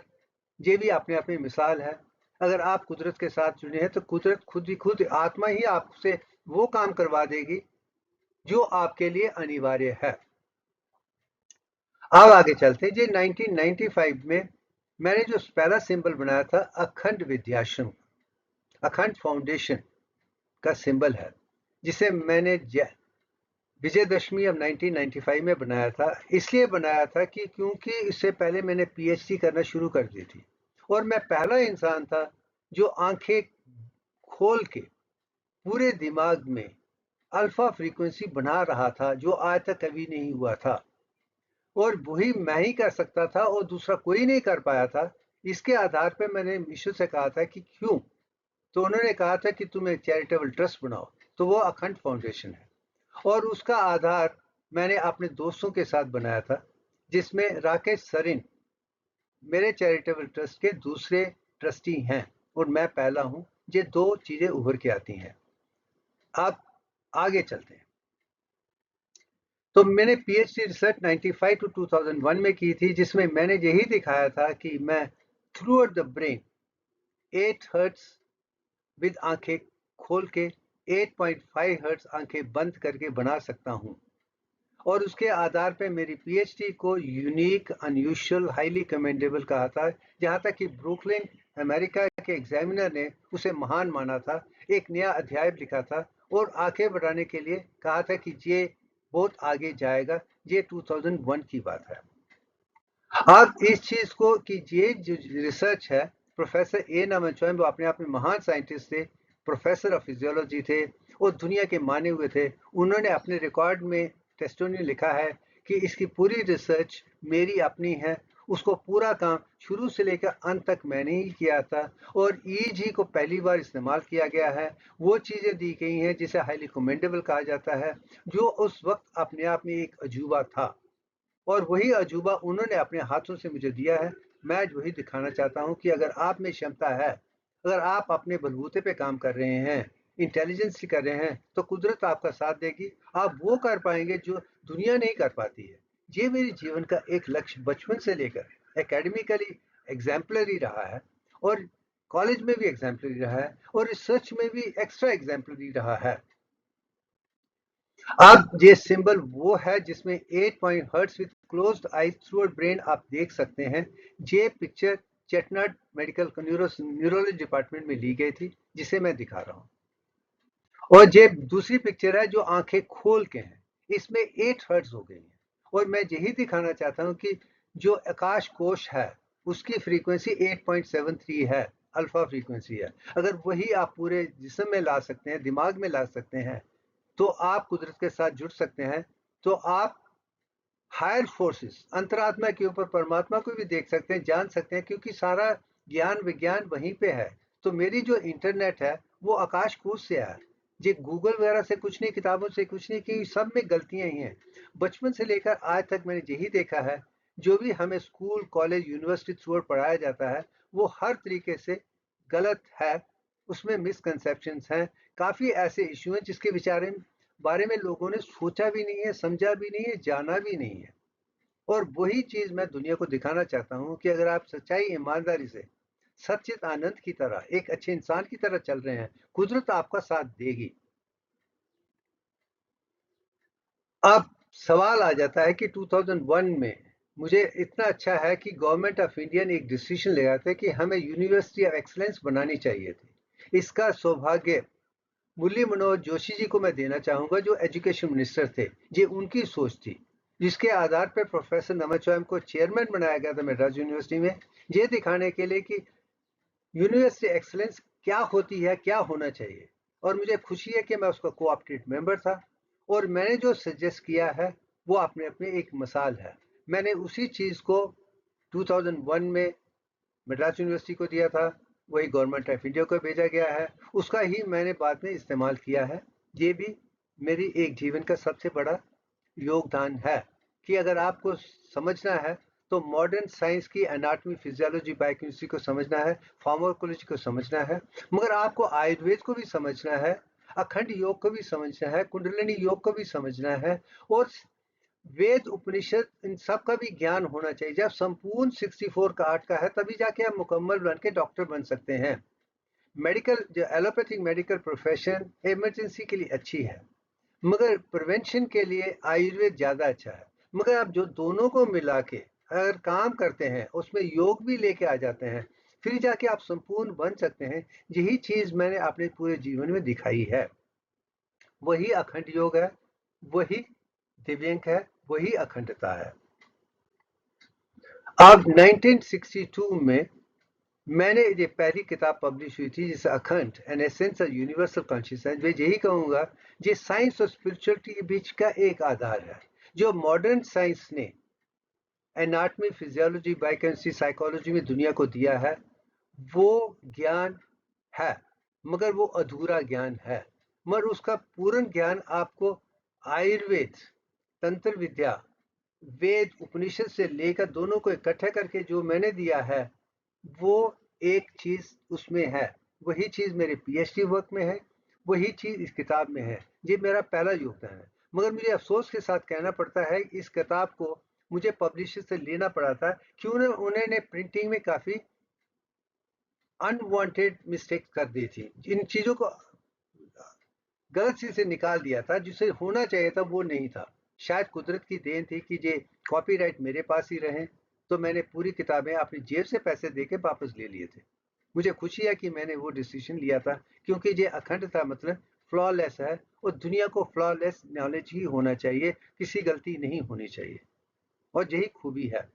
ये भी अपने आप में मिसाल है। अगर आप कुदरत के साथ जुड़े हैं तो कुदरत खुद आत्मा ही आपसे वो काम करवा देगी जो आपके लिए अनिवार्य है। अब आगे चलते हैं। जी 1995 में मैंने जो पहला सिंबल बनाया था, अखंड विद्याश्रम, अखंड फाउंडेशन का सिंबल है, जिसे मैंने विजयदशमी अब 1995 में बनाया था। इसलिए बनाया था कि क्योंकि इससे पहले मैंने पीएचडी करना शुरू कर दी थी और मैं पहला इंसान था जो आंखें खोल के पूरे दिमाग में अल्फा फ्रीक्वेंसी बना रहा था, जो आज तक कभी नहीं हुआ था। और वही मैं ही कर सकता था और दूसरा कोई नहीं कर पाया था। इसके आधार पर मैंने मिशु से कहा था कि क्यों, तो उन्होंने कहा था कि तुम एक चैरिटेबल ट्रस्ट बनाओ, तो वो अखंड फाउंडेशन है। और उसका आधार मैंने अपने दोस्तों के साथ बनाया था, जिसमें राकेश सरिन मेरे चैरिटेबल ट्रस्ट के दूसरे ट्रस्टी हैं और मैं पहला हूं। ये दो चीजें उभर के आती हैं। अब आगे चलते हैं। तो मैंने पीएचडी रिसर्च 95 टू 2001 में की थी, जिसमें मैंने यही दिखाया था कि मैं through out the brain 8 hertz with आंखें खोल के 8.5 हर्ट्ज आंखें बंद करके बना सकता हूं। और उसके आधार पे मेरी पीएचडी को यूनिक, अनयूजुअल, हाईली कमेंडेबल कहा था। जहां तक कि ब्रुकलिन अमेरिका के एग्जामिनर ने उसे महान माना था, एक नया अध्याय लिखा था और आंखें बढ़ाने के लिए कहा था कि ये बहुत आगे जाएगा। ये 2001 की बात है। अब इस चीज को कि ये जो रिसर्च है, प्रोफेसर ए नमन, वो अपने आप में महान साइंटिस्ट थे, प्रोफेसर ऑफ फिजियोलॉजी थे और दुनिया के माने हुए थे। उन्होंने अपने रिकॉर्ड में टेस्टोनियल लिखा है कि इसकी पूरी रिसर्च मेरी अपनी है। उसको पूरा काम शुरू से लेकर अंत तक मैंने ही किया था और ईजी को पहली बार इस्तेमाल किया गया है। वो चीजें दी गई हैं जिसे हाईली कमेंडेबल कहा जाता है, जो उस वक्त अपने आप में एक अजूबा था। और वही अजूबा उन्होंने अपने हाथों से मुझे दिया है। मैं आज वही दिखाना चाहता हूं कि अगर आप में क्षमता है, अगर आप अपने बलबूते पे काम कर रहे हैं, इंटेलिजेंस से कर रहे हैं, तो कुदरत आपका साथ देगी। आप वो कर पाएंगे जो दुनिया नहीं कर पाती है। ये मेरे जीवन का एक लक्ष्य बचपन से लेकर एकेडमिकली एग्जाम्पलरी रहा है और कॉलेज में भी एग्जाम्पलरी रहा है और रिसर्च में भी एक्स्ट्रा एग्जाम्पलरी रहा है। अब ये सिंबल वो है जिसमें 8 point hertz with closed eyes through brain आप देख सकते हैं। ये पिक्चर चेटनट मेडिकल न्यूरोलॉजी डिपार्टमेंट में ली गई थी, जिसे मैं दिखा रहा हूँ। और ये दूसरी पिक्चर है जो आंखें खोल के है, इसमें 8 हर्ट्स हो गई है। और मैं यही दिखाना चाहता हूँ कि जो आकाश कोश है उसकी फ्रीक्वेंसी 8.73 है, अल्फा फ्रीक्वेंसी है। अगर वही आप पूरे जिस्म में ला सकते हैं, दिमाग में ला सकते हैं, तो आप कुदरत के साथ जुड़ सकते हैं। तो आप हायर फोर्सेस, अंतरात्मा के ऊपर परमात्मा को भी देख सकते हैं, जान सकते हैं, क्योंकि सारा ज्ञान विज्ञान वहीं पे है। तो मेरी जो इंटरनेट है वो आकाश कूद से है। ये गूगल वगैरह से कुछ नहीं, किताबों से कुछ नहीं, कि सब में गलतियां ही हैं। बचपन से लेकर आज तक मैंने यही देखा है, जो भी हमें स्कूल, कॉलेज, यूनिवर्सिटी थ्रू पढ़ाया जाता है वो हर तरीके से गलत है। उसमें मिसकंसेप्शंस हैं। काफी ऐसे इशू हैं जिसके बारे में लोगों ने सोचा भी नहीं है, समझा भी नहीं है, जाना भी नहीं है। और वही चीज मैं दुनिया को दिखाना चाहता हूं कि अगर आप सच्चाई, ईमानदारी से सच्चित आनंद की तरह, एक अच्छे इंसान की तरह चल रहे हैं, कुदरत आपका साथ देगी। अब सवाल आ जाता है कि 2001 में मुझे इतना अच्छा है कि गवर्नमेंट ऑफ इंडिया ने एक डिसीजन लिया था कि हमें यूनिवर्सिटी ऑफ एक्सीलेंस बनानी चाहिए थी। इसका सौभाग्य मुरली मनोहर जोशी जी को मैं देना चाहूंगा, जो एजुकेशन मिनिस्टर थे। ये उनकी सोच थी, जिसके आधार पर प्रोफेसर नमस्वामी को चेयरमैन बनाया गया था मद्रास यूनिवर्सिटी में, ये दिखाने के लिए कि यूनिवर्सिटी एक्सीलेंस क्या होती है, क्या होना चाहिए। और मुझे खुशी है कि मैं उसका कोऑपरेटिव मेंबर था, और मैंने जो सजेस्ट किया है वो अपने अपने एक मिसाल है। मैंने उसी चीज़ को 2001 में मद्रास यूनिवर्सिटी को दिया था, वही गवर्नमेंट ऑफ इंडिया को भेजा गया है, उसका ही मैंने बाद में इस्तेमाल किया है। ये भी मेरी एक जीवन का सबसे बड़ा योगदान है कि अगर आपको समझना है तो मॉडर्न साइंस की एनाटॉमी, फिजियोलॉजी, बायोकेमिस्ट्री को समझना है, फार्माकोलॉजी को समझना है, मगर आपको आयुर्वेद को भी समझना है, अखंड योग को भी समझना है, कुंडलिनी योग को भी समझना है, और वेद उपनिषद इन सब का भी ज्ञान होना चाहिए। जब संपूर्ण 64 का 8 का है तभी जाके आप मुकम्मल बन के डॉक्टर बन सकते हैं। मेडिकल जो एलोपैथिक मेडिकल प्रोफेशन इमरजेंसी के लिए अच्छी है, मगर प्रिवेंशन के लिए आयुर्वेद ज़्यादा अच्छा है। मगर आप जो दोनों को मिला के अगर काम करते हैं, उसमें योग भी लेके आ जाते हैं, फिर जाके आप संपूर्ण बन सकते हैं। यही चीज़ मैंने अपने पूरे जीवन में दिखाई है। वही अखंड योग है, वही दिव्यांग है, वही अखंडता है। अब 1962 में मैंने ये पहली किताब पब्लिश हुई थी, जिसे अखंड an essence of universal consciousness. मैं यही कहूँगा ये साइंस और स्पिरिचुअलिटी के बीच का एक आधार है। जो मॉडर्न साइंस ने एनाटॉमी, फिजियोलॉजी, बायोकेमिस्ट्री, साइकोलॉजी में दुनिया को दिया है, वो ज्ञान है, मगर वो अधूरा ज्ञान है। मगर उसका पूर्ण ज्ञान आपको आयुर्वेद, तंत्र विद्या, वेद, उपनिषद से लेकर दोनों को इकट्ठा करके जो मैंने दिया है, वो एक चीज उसमें है। वही चीज मेरे पीएचडी वर्क में है, वही चीज इस किताब में है। ये मेरा पहला योगदान है। मगर मुझे अफसोस के साथ कहना पड़ता है कि इस किताब को मुझे पब्लिशर से लेना पड़ा था, क्यों उन्होंने प्रिंटिंग में काफी अनवांटेड मिस्टेक कर दी थी। इन चीजों को गलत चीज से निकाल दिया था, जिसे होना चाहिए था वो नहीं था। शायद कुदरत की देन थी कि ये कॉपीराइट मेरे पास ही रहे, तो मैंने पूरी किताबें अपनी जेब से पैसे देके वापस ले लिए थे। मुझे खुशी है कि मैंने वो डिसीजन लिया था, क्योंकि ये अखंड था, मतलब फ्लॉलेस है, और दुनिया को फ्लॉलेस नॉलेज ही होना चाहिए, किसी गलती नहीं होनी चाहिए, और यही खूबी है।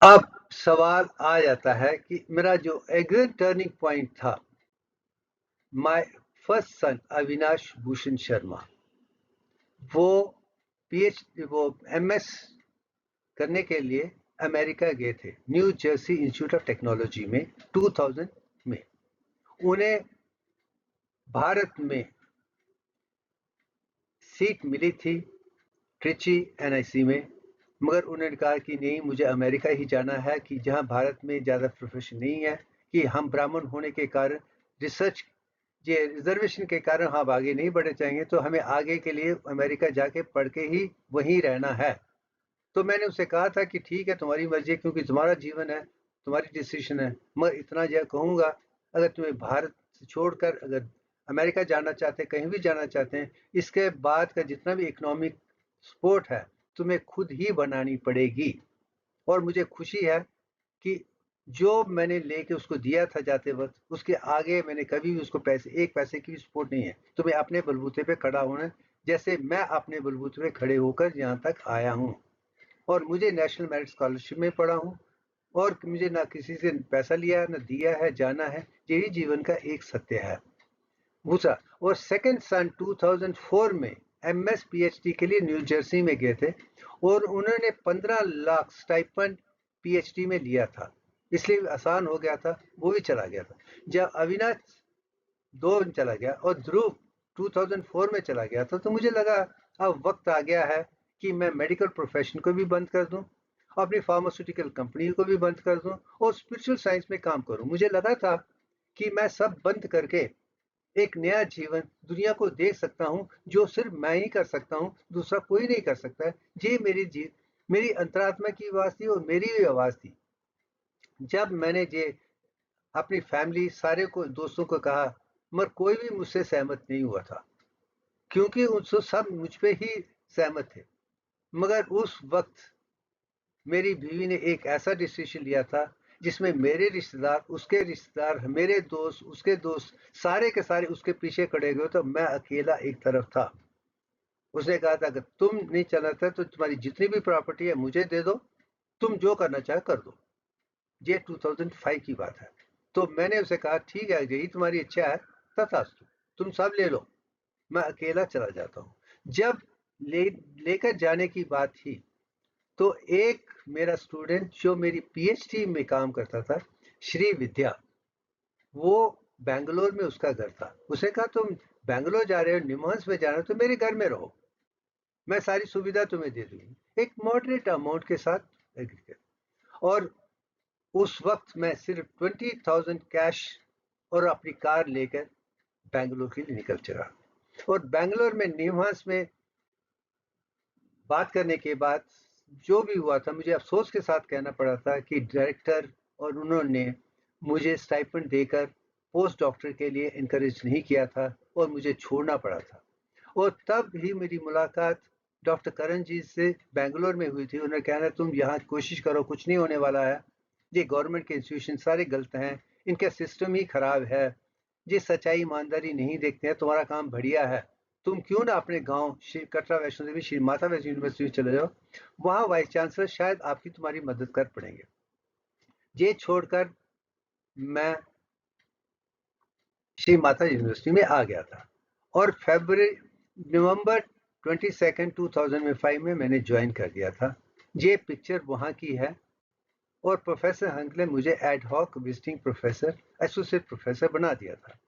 अब सवाल आ जाता है कि मेरा जो एग्जैक्ट टर्निंग पॉइंट था, माय फर्स्ट सन अविनाश भूषण शर्मा, वो वो एमएस करने के लिए अमेरिका गए थे, new Jersey institute of technology में 2000 में। उन्हें भारत में सीट मिली थी ट्रिची एनआईसी में, मगर उन्होंने कहा कि नहीं, मुझे अमेरिका ही जाना है, कि जहां भारत में ज़्यादा प्रोफेशन नहीं है, कि हम ब्राह्मण होने के कारण रिसर्च ये रिजर्वेशन के कारण हम आगे नहीं बढ़े चाहेंगे, तो हमें आगे के लिए अमेरिका जाके पढ़ के ही वहीं रहना है। तो मैंने उसे कहा था कि ठीक है, तुम्हारी मर्जी, क्योंकि तुम्हारा जीवन है, तुम्हारी डिसीजन है, मगर इतना जो कहूँगा, अगर तुम्हें भारत छोड़कर अगर अमेरिका जाना चाहते हैं, कहीं भी जाना चाहते हैं, इसके बाद का जितना भी इकोनॉमिक सपोर्ट है तुम्हें खुद ही बनानी पड़ेगी। और मुझे खुशी है कि जो मैंने लेके उसको दिया था जाते वक्त, उसके आगे मैंने कभी भी उसको पैसे, एक पैसे की भी सपोर्ट नहीं है। तुम्हें अपने बलबूते पे खड़ा होना है, जैसे मैं अपने बलबूते पे खड़े होकर यहाँ तक आया हूँ। और मुझे नेशनल मेरिट स्कॉलरशिप में पढ़ा हूँ, और मुझे ना किसी से पैसा लिया है, ना दिया है, जाना है। यही जीवन का एक सत्य है। दूसरा, और सेकंड सन 2004 में एमएस पीएचडी के लिए न्यू जर्सी में गए थे, और उन्होंने 15 लाख स्टाइपेंड पीएचडी में लिया था, इसलिए आसान हो गया था, वो भी चला गया था। जब अविनाश 2 में चला गया और ध्रुव 2004 में चला गया था, तो मुझे लगा अब वक्त आ गया है कि मैं मेडिकल प्रोफेशन को भी बंद कर दूं, अपनी फार्मास्यूटिकल कंपनी को भी बंद कर दूं, और स्पिरिचुअल साइंस में काम करूं। मुझे लगा था कि मैं सब बंद करके एक नया जीवन दुनिया को देख सकता हूं, जो सिर्फ मैं ही कर सकता हूं, दूसरा कोई नहीं कर सकता है। ये मेरी मेरी अंतरात्मा की आवाज़ थी और मेरी भी आवाज़ थी। जब मैंने ये अपनी फैमिली सारे को दोस्तों को कहा, मगर कोई भी मुझसे सहमत नहीं हुआ था, क्योंकि उनसे सब मुझ पे ही सहमत थे। मगर उस वक़्त मेरी बीवी ने एक ऐसा डिसीजन लिया था जिसमें मेरे रिश्तेदार, उसके रिश्तेदार, मेरे दोस्त, उसके दोस्त, सारे के सारे उसके पीछे खड़े हुए, तो मैं अकेला एक तरफ था। उसने कहा था अगर तुम नहीं चलना था तो तुम्हारी जितनी भी प्रॉपर्टी है मुझे दे दो, तुम जो करना चाहे कर दो। ये 2005 की बात है। तो मैंने उसे कहा ठीक है, यही तुम्हारी इच्छा है, तथास्तु, तुम सब ले लो, मैं अकेला चला जाता हूँ। जब लेकर जाने की बात थी, तो एक मेरा स्टूडेंट जो मेरी पीएचडी में काम करता था, श्री विद्या, वो बैंगलोर में उसका घर था। उसने कहा तुम बैंगलोर जा रहे हो, निमहंस में जा रहे हो, तो मेरे घर में रहो, मैं सारी सुविधा तुम्हें दे दूंगी, एक मॉडरेट अमाउंट के साथ एग्री कर। और उस वक्त मैं सिर्फ 20,000 कैश और अपनी कार लेकर बैंगलोर के लिए निकल चला। और बैंगलोर में निमहंस में बात करने के बाद जो भी हुआ था, मुझे अफसोस के साथ कहना पड़ा था कि डायरेक्टर और उन्होंने मुझे स्टाइपेंड देकर पोस्ट डॉक्टर के लिए इनकरेज नहीं किया था और मुझे छोड़ना पड़ा था। और तब ही मेरी मुलाकात डॉक्टर करण जी से बैंगलोर में हुई थी। उन्होंने कहना तुम यहाँ कोशिश करो, कुछ नहीं होने वाला है, ये गवर्नमेंट के इंस्टीट्यूशन सारे गलत हैं, इनका सिस्टम ही खराब है, ये सच्चाई ईमानदारी नहीं देखते हैं, तुम्हारा काम बढ़िया है, तुम क्यों ना अपने गांव श्री कटरा वैष्णो देवी श्री माता वैष्णो यूनिवर्सिटी में चले जाओ, वहां वाइस चांसलर शायद आपकी तुम्हारी मदद कर पड़ेंगे। ये छोड़कर मैं श्री माता यूनिवर्सिटी में आ गया था और नवंबर 22 2005 में मैंने ज्वाइन कर दिया था। ये पिक्चर वहां की है और प्रोफेसर हंक ने मुझे ad hoc visiting professor, associate professor बना दिया था।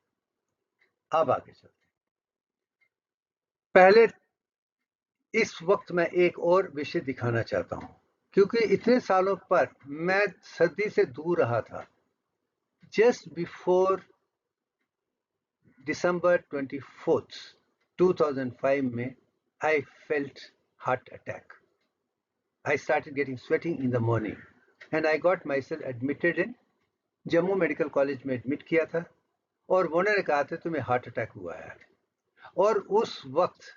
अब आगे चलते, पहले इस वक्त मैं एक और विषय दिखाना चाहता हूं, क्योंकि इतने सालों पर मैं सर्दी से दूर रहा था। जस्ट बिफोर December 24th 2005 में I felt heart attack. I started getting sweating in the morning and I got myself admitted in Jammu medical college में एडमिट किया था और उन्होंने कहा था तुम्हें हार्ट अटैक हुआ है। और उस वक्त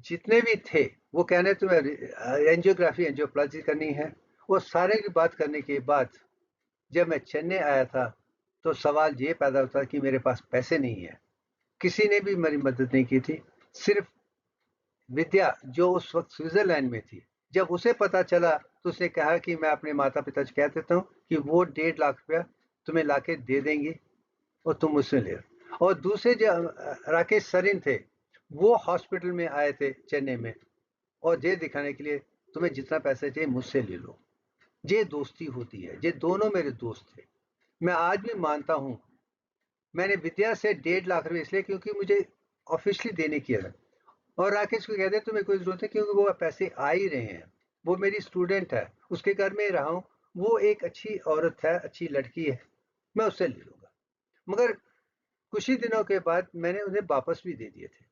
जितने भी थे वो कहने तुम्हें एंजियोग्राफी एंजियोप्लास्टी करनी है। और सारे की बात करने के बाद जब मैं चेन्नई आया था तो सवाल ये पैदा होता कि मेरे पास पैसे नहीं है, किसी ने भी मेरी मदद नहीं की थी। सिर्फ विद्या जो उस वक्त स्विट्जरलैंड में थी, जब उसे पता चला तो उसने कहा कि मैं अपने माता पिता से कह देता हूँ कि वो 1.5 लाख रुपया तुम्हें लाके दे देंगी और तुम मुझसे ले। और दूसरे जो राकेश सरीन थे, वो हॉस्पिटल में आए थे चेन्नई में और ये दिखाने के लिए तुम्हें जितना पैसा चाहिए मुझसे ले लो। ये दोस्ती होती है, ये दोनों मेरे दोस्त थे। मैं आज भी मानता हूँ, मैंने विद्या से 1.5 लाख रुपए इसलिए क्योंकि मुझे ऑफिशियली देने की है। और राकेश को कहते तुम्हें कोई जरूरत है क्योंकि वो पैसे आ ही रहे हैं, वो मेरी स्टूडेंट है, उसके घर में रहा हूँ, वो एक अच्छी औरत है, अच्छी लड़की है, मैं उससे ले लूंगा। मगर कुछ ही दिनों के बाद मैंने उन्हें वापस भी दे दिए थे।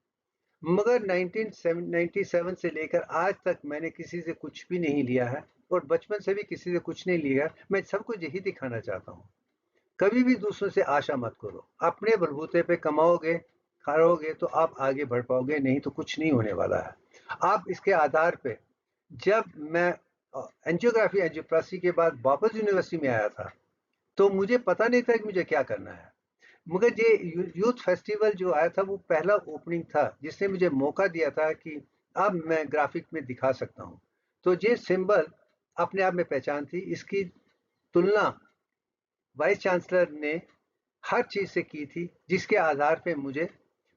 मगर 1997 से लेकर आज तक मैंने किसी से कुछ भी नहीं लिया है और बचपन से भी किसी से कुछ नहीं लिया। मैं सबको यही दिखाना चाहता हूँ, कभी भी दूसरों से आशा मत करो, अपने बलबूते पे कमाओगे खाओगे तो आप आगे बढ़ पाओगे, नहीं तो कुछ नहीं होने वाला है। आप इसके आधार पे, जब मैं एंजियोग्राफी एंजियोप्लास्टी के बाद वापस यूनिवर्सिटी में आया था तो मुझे पता नहीं था कि मुझे क्या करना है। मगर ये यूथ फेस्टिवल जो आया था वो पहला ओपनिंग था जिसने मुझे मौका दिया था कि अब मैं ग्राफिक में दिखा सकता हूँ। तो ये सिंबल अपने आप में पहचान थी। इसकी तुलना वाइस चांसलर ने हर चीज से की थी जिसके आधार पे मुझे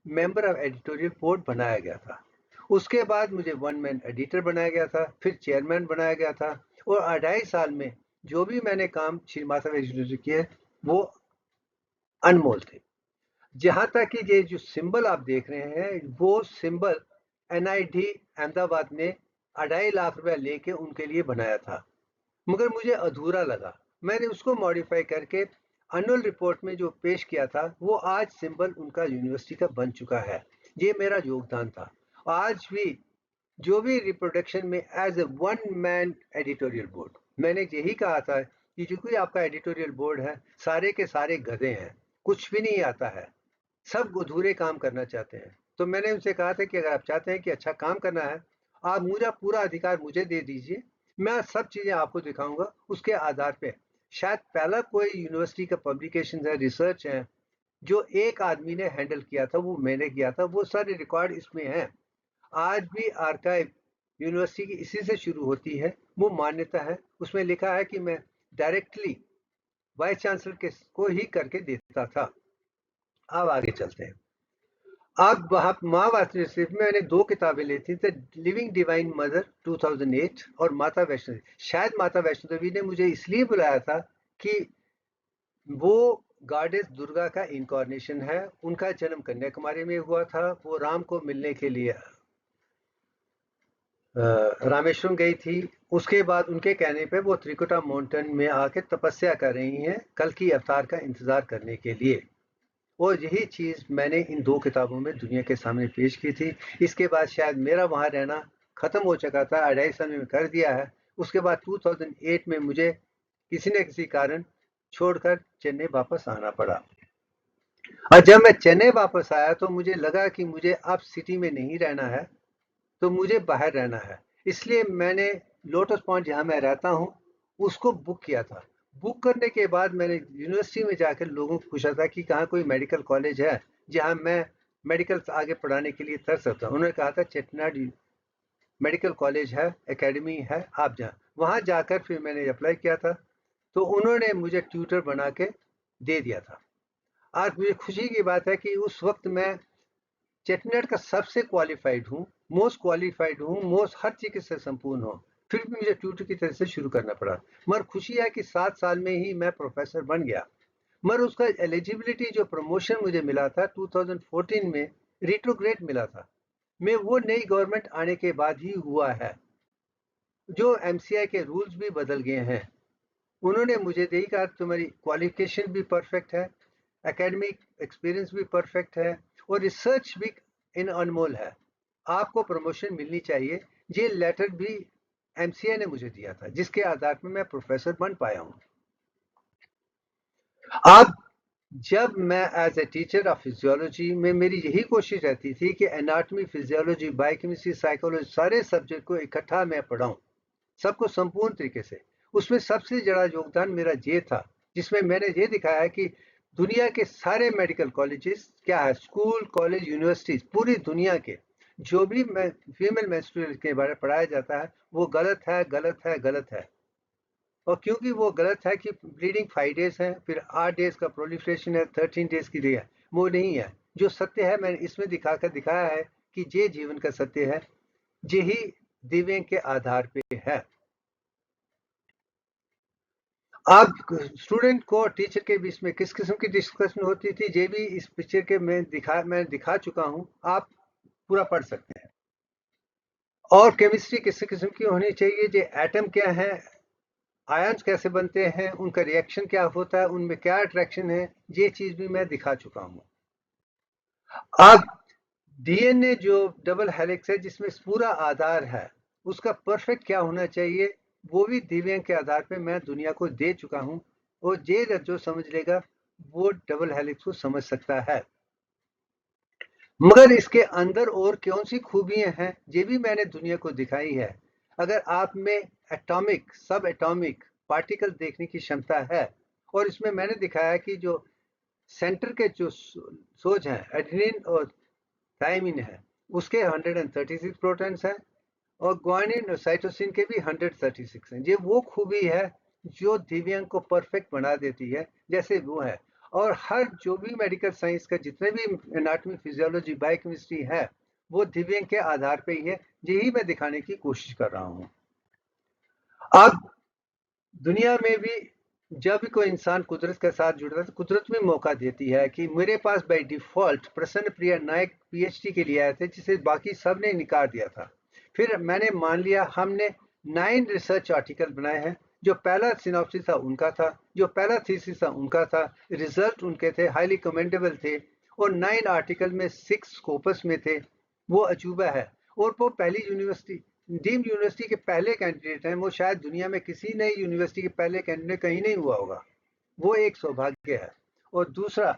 मेंबर ऑफ एडिटोरियल बोर्ड बनाया गया था। उसके बाद मुझे वन मैन एडिटर बनाया गया था, फिर चेयरमैन बनाया गया था। और 2.5 साल में जो भी मैंने काम श्री माता वैष्णो किए वो अनमोल थे। जहां तक कि ये जो सिंबल आप देख रहे हैं वो सिंबल एनआईडी अहमदाबाद ने 2.5 लाख रुपया लेके उनके लिए बनाया था, मगर मुझे अधूरा लगा। मैंने उसको मॉडिफाई करके एनुअल रिपोर्ट में जो पेश किया था वो आज सिंबल उनका यूनिवर्सिटी का बन चुका है। ये मेरा योगदान था। आज भी जो भी रिप्रोडक्शन में as a one man editorial board, मैंने यही कहा था कि जो कोई आपका एडिटोरियल बोर्ड है, सारे के सारे गधे हैं, कुछ भी नहीं आता है, सब अधूरे काम करना चाहते हैं। तो मैंने उनसे कहा था कि अगर आप चाहते हैं कि अच्छा काम करना है, आप मुझे पूरा अधिकार मुझे दे दीजिए, मैं सब चीज़ें आपको दिखाऊंगा, उसके आधार पे शायद पहला कोई यूनिवर्सिटी का पब्लिकेशन है, रिसर्च है, जो एक आदमी ने हैंडल किया था, वो मैंने किया था, वो सारे रिकॉर्ड इसमें हैं। आज भी आर्काइव यूनिवर्सिटी की इसी से शुरू होती है, वो मान्यता है, उसमें लिखा है कि मैं डायरेक्टली वाइस चांसलर के को ही करके देता था। अब आगे चलते हैं। अब माँ वैष्णो देवी में मैंने 2 किताबें ली थी, द लिविंग डिवाइन मदर 2008 और माता वैष्णो देवी। शायद माता वैष्णो देवी ने मुझे इसलिए बुलाया था कि वो गॉडेस दुर्गा का इनकारनेशन है, उनका जन्म कन्याकुमारी में हुआ था, वो राम को मिलने के लिए रामेश्वरम गई थी। उसके बाद उनके कहने पे वो त्रिकुटा माउंटेन में आके तपस्या कर रही हैं, कल की अवतार का इंतजार करने के लिए। और यही चीज़ मैंने इन 2 किताबों में दुनिया के सामने पेश की थी। इसके बाद शायद मेरा वहाँ रहना ख़त्म हो चुका था, 2.5 साल में कर दिया है। उसके बाद 2008 में मुझे किसी न किसी कारण छोड़कर चेन्नई वापस आना पड़ा। और जब मैं चेन्नई वापस आया तो मुझे लगा कि मुझे अब सिटी में नहीं रहना है, तो मुझे बाहर रहना है। इसलिए मैंने लोटस पॉइंट जहाँ मैं रहता हूँ, उसको बुक किया था। बुक करने के बाद मैंने यूनिवर्सिटी में जाकर लोगों को पूछा था कि कहाँ कोई मेडिकल कॉलेज है जहाँ मैं मेडिकल आगे पढ़ाने के लिए कर सकता हूँ। उन्होंने कहा था चेट्टनाड मेडिकल कॉलेज है, एकेडमी है, आप जहाँ वहाँ जाकर फिर मैंने अप्लाई किया था, तो उन्होंने मुझे ट्यूटर बना के दे दिया था। आज मुझे खुशी की बात है कि उस वक्त मैं चेटनेट का सबसे क्वालिफाइड हूँ, मोस्ट क्वालिफाइड हूँ, मोस्ट हर चीज से संपूर्ण हूँ, फिर भी मुझे ट्यूटर की तरह से शुरू करना पड़ा। मगर खुशी है कि 7 साल में ही मैं प्रोफेसर बन गया। मगर उसका एलिजिबिलिटी जो प्रमोशन मुझे मिला था 2014 में, रिट्रोग्रेड मिला था, मैं वो नई गवर्नमेंट आने के बाद ही हुआ है। जो एमसीआई के रूल्स भी बदल गए हैं, उन्होंने मुझे यही कहा तुम्हारी क्वालिफिकेशन भी परफेक्ट है, एकेडमिक एक्सपीरियंस भी परफेक्ट है और रिसर्च भी इन अनमोल है, आपको प्रमोशन मिलनी चाहिए। ये लेटर भी एमसीआई ने मुझे दिया था, जिसके आधार पर मैं प्रोफेसर बन पाया हूँ। अब जब मैं as a teacher of physiology में, मेरी यही कोशिश रहती थी कि एनाटॉमी, फिजियोलॉजी, बायोकेमिस्ट्री, साइकोलॉजी, सारे सब्जेक्ट को इकट्ठा मैं पढ़ाऊँ, सबको संपूर्ण तरीके से। उसमें सबसे बड़ा योगदान मेरा ये था, जिसमें मैंने ये दिखाया है कि दुनिया के सारे मेडिकल कॉलेजेस क्या है, स्कूल, कॉलेज, यूनिवर्सिटीज, पूरी दुनिया के जो भी फीमेल मेंस्ट्रुअल के बारे में पढ़ाया जाता है, वो गलत है, गलत है, गलत है। और क्योंकि वो गलत है कि ब्लीडिंग 5 डेज है, फिर 8 डेज का प्रोलिफरेशन है, 13 डेज की है, वो नहीं है। जो सत्य है मैंने इसमें दिखाकर दिखाया है कि ये जीवन का सत्य है, यही दिव्यांग के आधार पे है। अब स्टूडेंट को और टीचर के बीच में किस किस्म की डिस्कशन होती थी, ये भी इस पिक्चर के मैं दिखा चुका हूं, आप पूरा पढ़ सकते हैं। और केमिस्ट्री किस किस्म की होनी चाहिए, ये एटम क्या है, आयन्स कैसे बनते हैं, उनका रिएक्शन क्या होता है, उनमें क्या अट्रैक्शन है, ये चीज भी मैं दिखा चुका हूं। अब डीएनए जो डबल हेलिक्स है, जिसमें पूरा आधार है, उसका परफेक्ट क्या होना चाहिए, वो भी दिव्यांग के आधार पे मैं दुनिया को दे चुका हूं। और ये जो समझ लेगा वो डबल हेलिक्स को समझ सकता है। मगर इसके अंदर और कौन सी खूबियां हैं, ये भी मैंने दुनिया को दिखाई है। अगर आप में एटॉमिक, सब एटॉमिक पार्टिकल देखने की क्षमता है, और इसमें मैंने दिखाया कि जो सेंटर के जो सोच हैं, एडेनिन और थायमिन है, उसके 136 प्रोटॉन्स हैं, और ग्वानिन और साइटोसिन के भी 136 हैं। ये वो खूबी है जो दिव्यांग को परफेक्ट बना देती है, जैसे वो है। और हर जो भी मेडिकल साइंस का जितने भी एनाटॉमी, फिजियोलॉजी, बायोकेमिस्ट्री है, वो दिव्यांग के आधार पे ही है। यही मैं दिखाने की कोशिश कर रहा हूँ। अब दुनिया में भी जब भी कोई इंसान कुदरत के साथ जुड़ता है, तो कुदरत में मौका देती है कि मेरे पास बाय डिफॉल्ट प्रसन्न प्रिया नायक पीएचडी के लिए आए थे, जिसे बाकी सब ने निकाल दिया था। फिर मैंने मान लिया, हमने 9 रिसर्च आर्टिकल बनाए हैं। जो पहला सिनॉप्सिस था उनका था, जो पहला थीसिस था उनका था, रिजल्ट उनके थे, हाईली कमेंडेबल थे। और 9 आर्टिकल में 6 स्कोपस में थे, वो अजूबा है। और वो पहली यूनिवर्सिटी, डीम्ड यूनिवर्सिटी के पहले कैंडिडेट हैं। वो शायद दुनिया में किसी नई यूनिवर्सिटी के पहले कैंडिडेट कहीं नहीं हुआ होगा। वो एक सौभाग्य है। और दूसरा,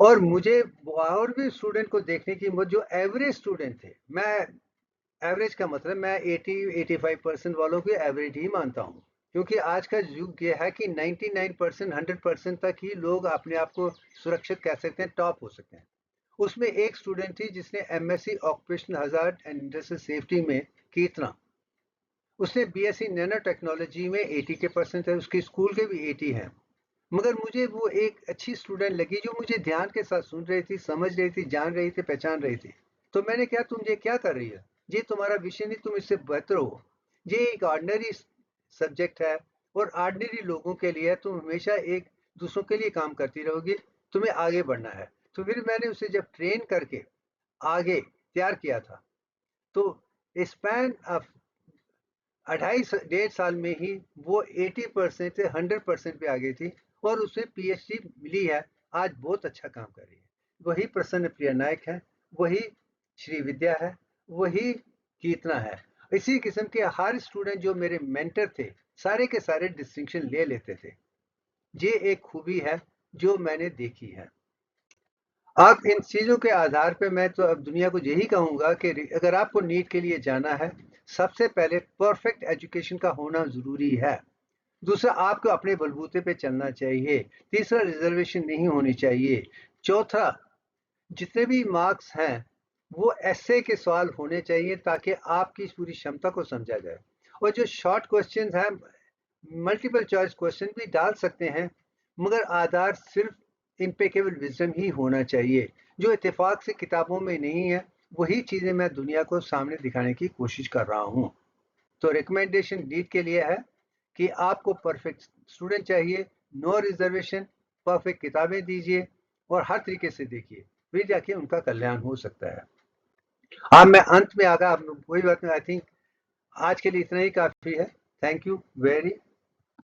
और मुझे और भी स्टूडेंट को देखने की, जो एवरेज स्टूडेंट थे, मैं एवरेज का मतलब मैं 80-85% वालों को एवरेज ही मानता हूँ, क्योंकि आज का युग ये है कि 99% 100% तक ही लोग अपने आप को सुरक्षित कह सकते हैं, टॉप हो सकते हैं। उसमें एक स्टूडेंट थी जिसने MSc occupational hazard and industrial safety में, कीर्तना, उसने बीएससी नैनो टेक्नोलॉजी में 80 के परसेंट है, उसके स्कूल के भी 80 हैं। मगर मुझे वो एक अच्छी स्टूडेंट लगी जो मुझे ध्यान के साथ सुन रही थी, समझ रही थी, जान रही थी, पहचान रही थी। तो मैंने कहा, तुम ये क्या कर रही है, ये तुम्हारा विषय नहीं, तुम इससे बेहतर हो। ये एक ऑर्डिनरी सब्जेक्ट है और ऑर्डिनरी लोगों के लिए है, तुम हमेशा एक दूसरों के लिए काम करती रहोगी, तुम्हें आगे बढ़ना है। तो फिर मैंने उसे जब ट्रेन करके आगे तैयार किया था, तो स्पैन ऑफ 2.5 साल में ही वो 80% से 100% पे आ गई थी और उसे पीएचडी मिली है। आज बहुत अच्छा काम कर रही है। वही प्रसन्न प्रिया नायक है, वही श्री विद्या है, वही कीर्तना है। इसी किस्म के हर स्टूडेंट जो मेरे मेंटर थे, सारे के सारे डिस्टिंक्शन ले लेते थे। ये एक खूबी है जो मैंने देखी है। आप इन चीज़ों के आधार पे मैं तो अब दुनिया को यही कहूँगा कि अगर आपको नीट के लिए जाना है, सबसे पहले परफेक्ट एजुकेशन का होना ज़रूरी है। दूसरा, आपको अपने बलबूते पे चलना चाहिए। तीसरा, रिजर्वेशन नहीं होनी चाहिए। चौथा, जितने भी मार्क्स हैं वो ऐसे के सवाल होने चाहिए ताकि आपकी इस पूरी क्षमता को समझा जाए। और जो शॉर्ट क्वेश्चंस हैं, मल्टीपल चॉइस क्वेश्चन भी डाल सकते हैं, मगर आधार सिर्फ इम्पेकेबल विजडम ही होना चाहिए। जो इत्तेफाक से किताबों में नहीं है, वही चीज़ें मैं दुनिया को सामने दिखाने की कोशिश कर रहा हूँ। तो रिकमेंडेशन नीट के लिए है कि आपको परफेक्ट स्टूडेंट चाहिए, नो रिजर्वेशन, परफेक्ट किताबें दीजिए और हर तरीके से देखिए, फिर जाके उनका कल्याण हो सकता है। अब मैं अंत में आ गया, कोई बात नहीं, आई थिंक आज के लिए इतना ही काफ़ी है। Thank you very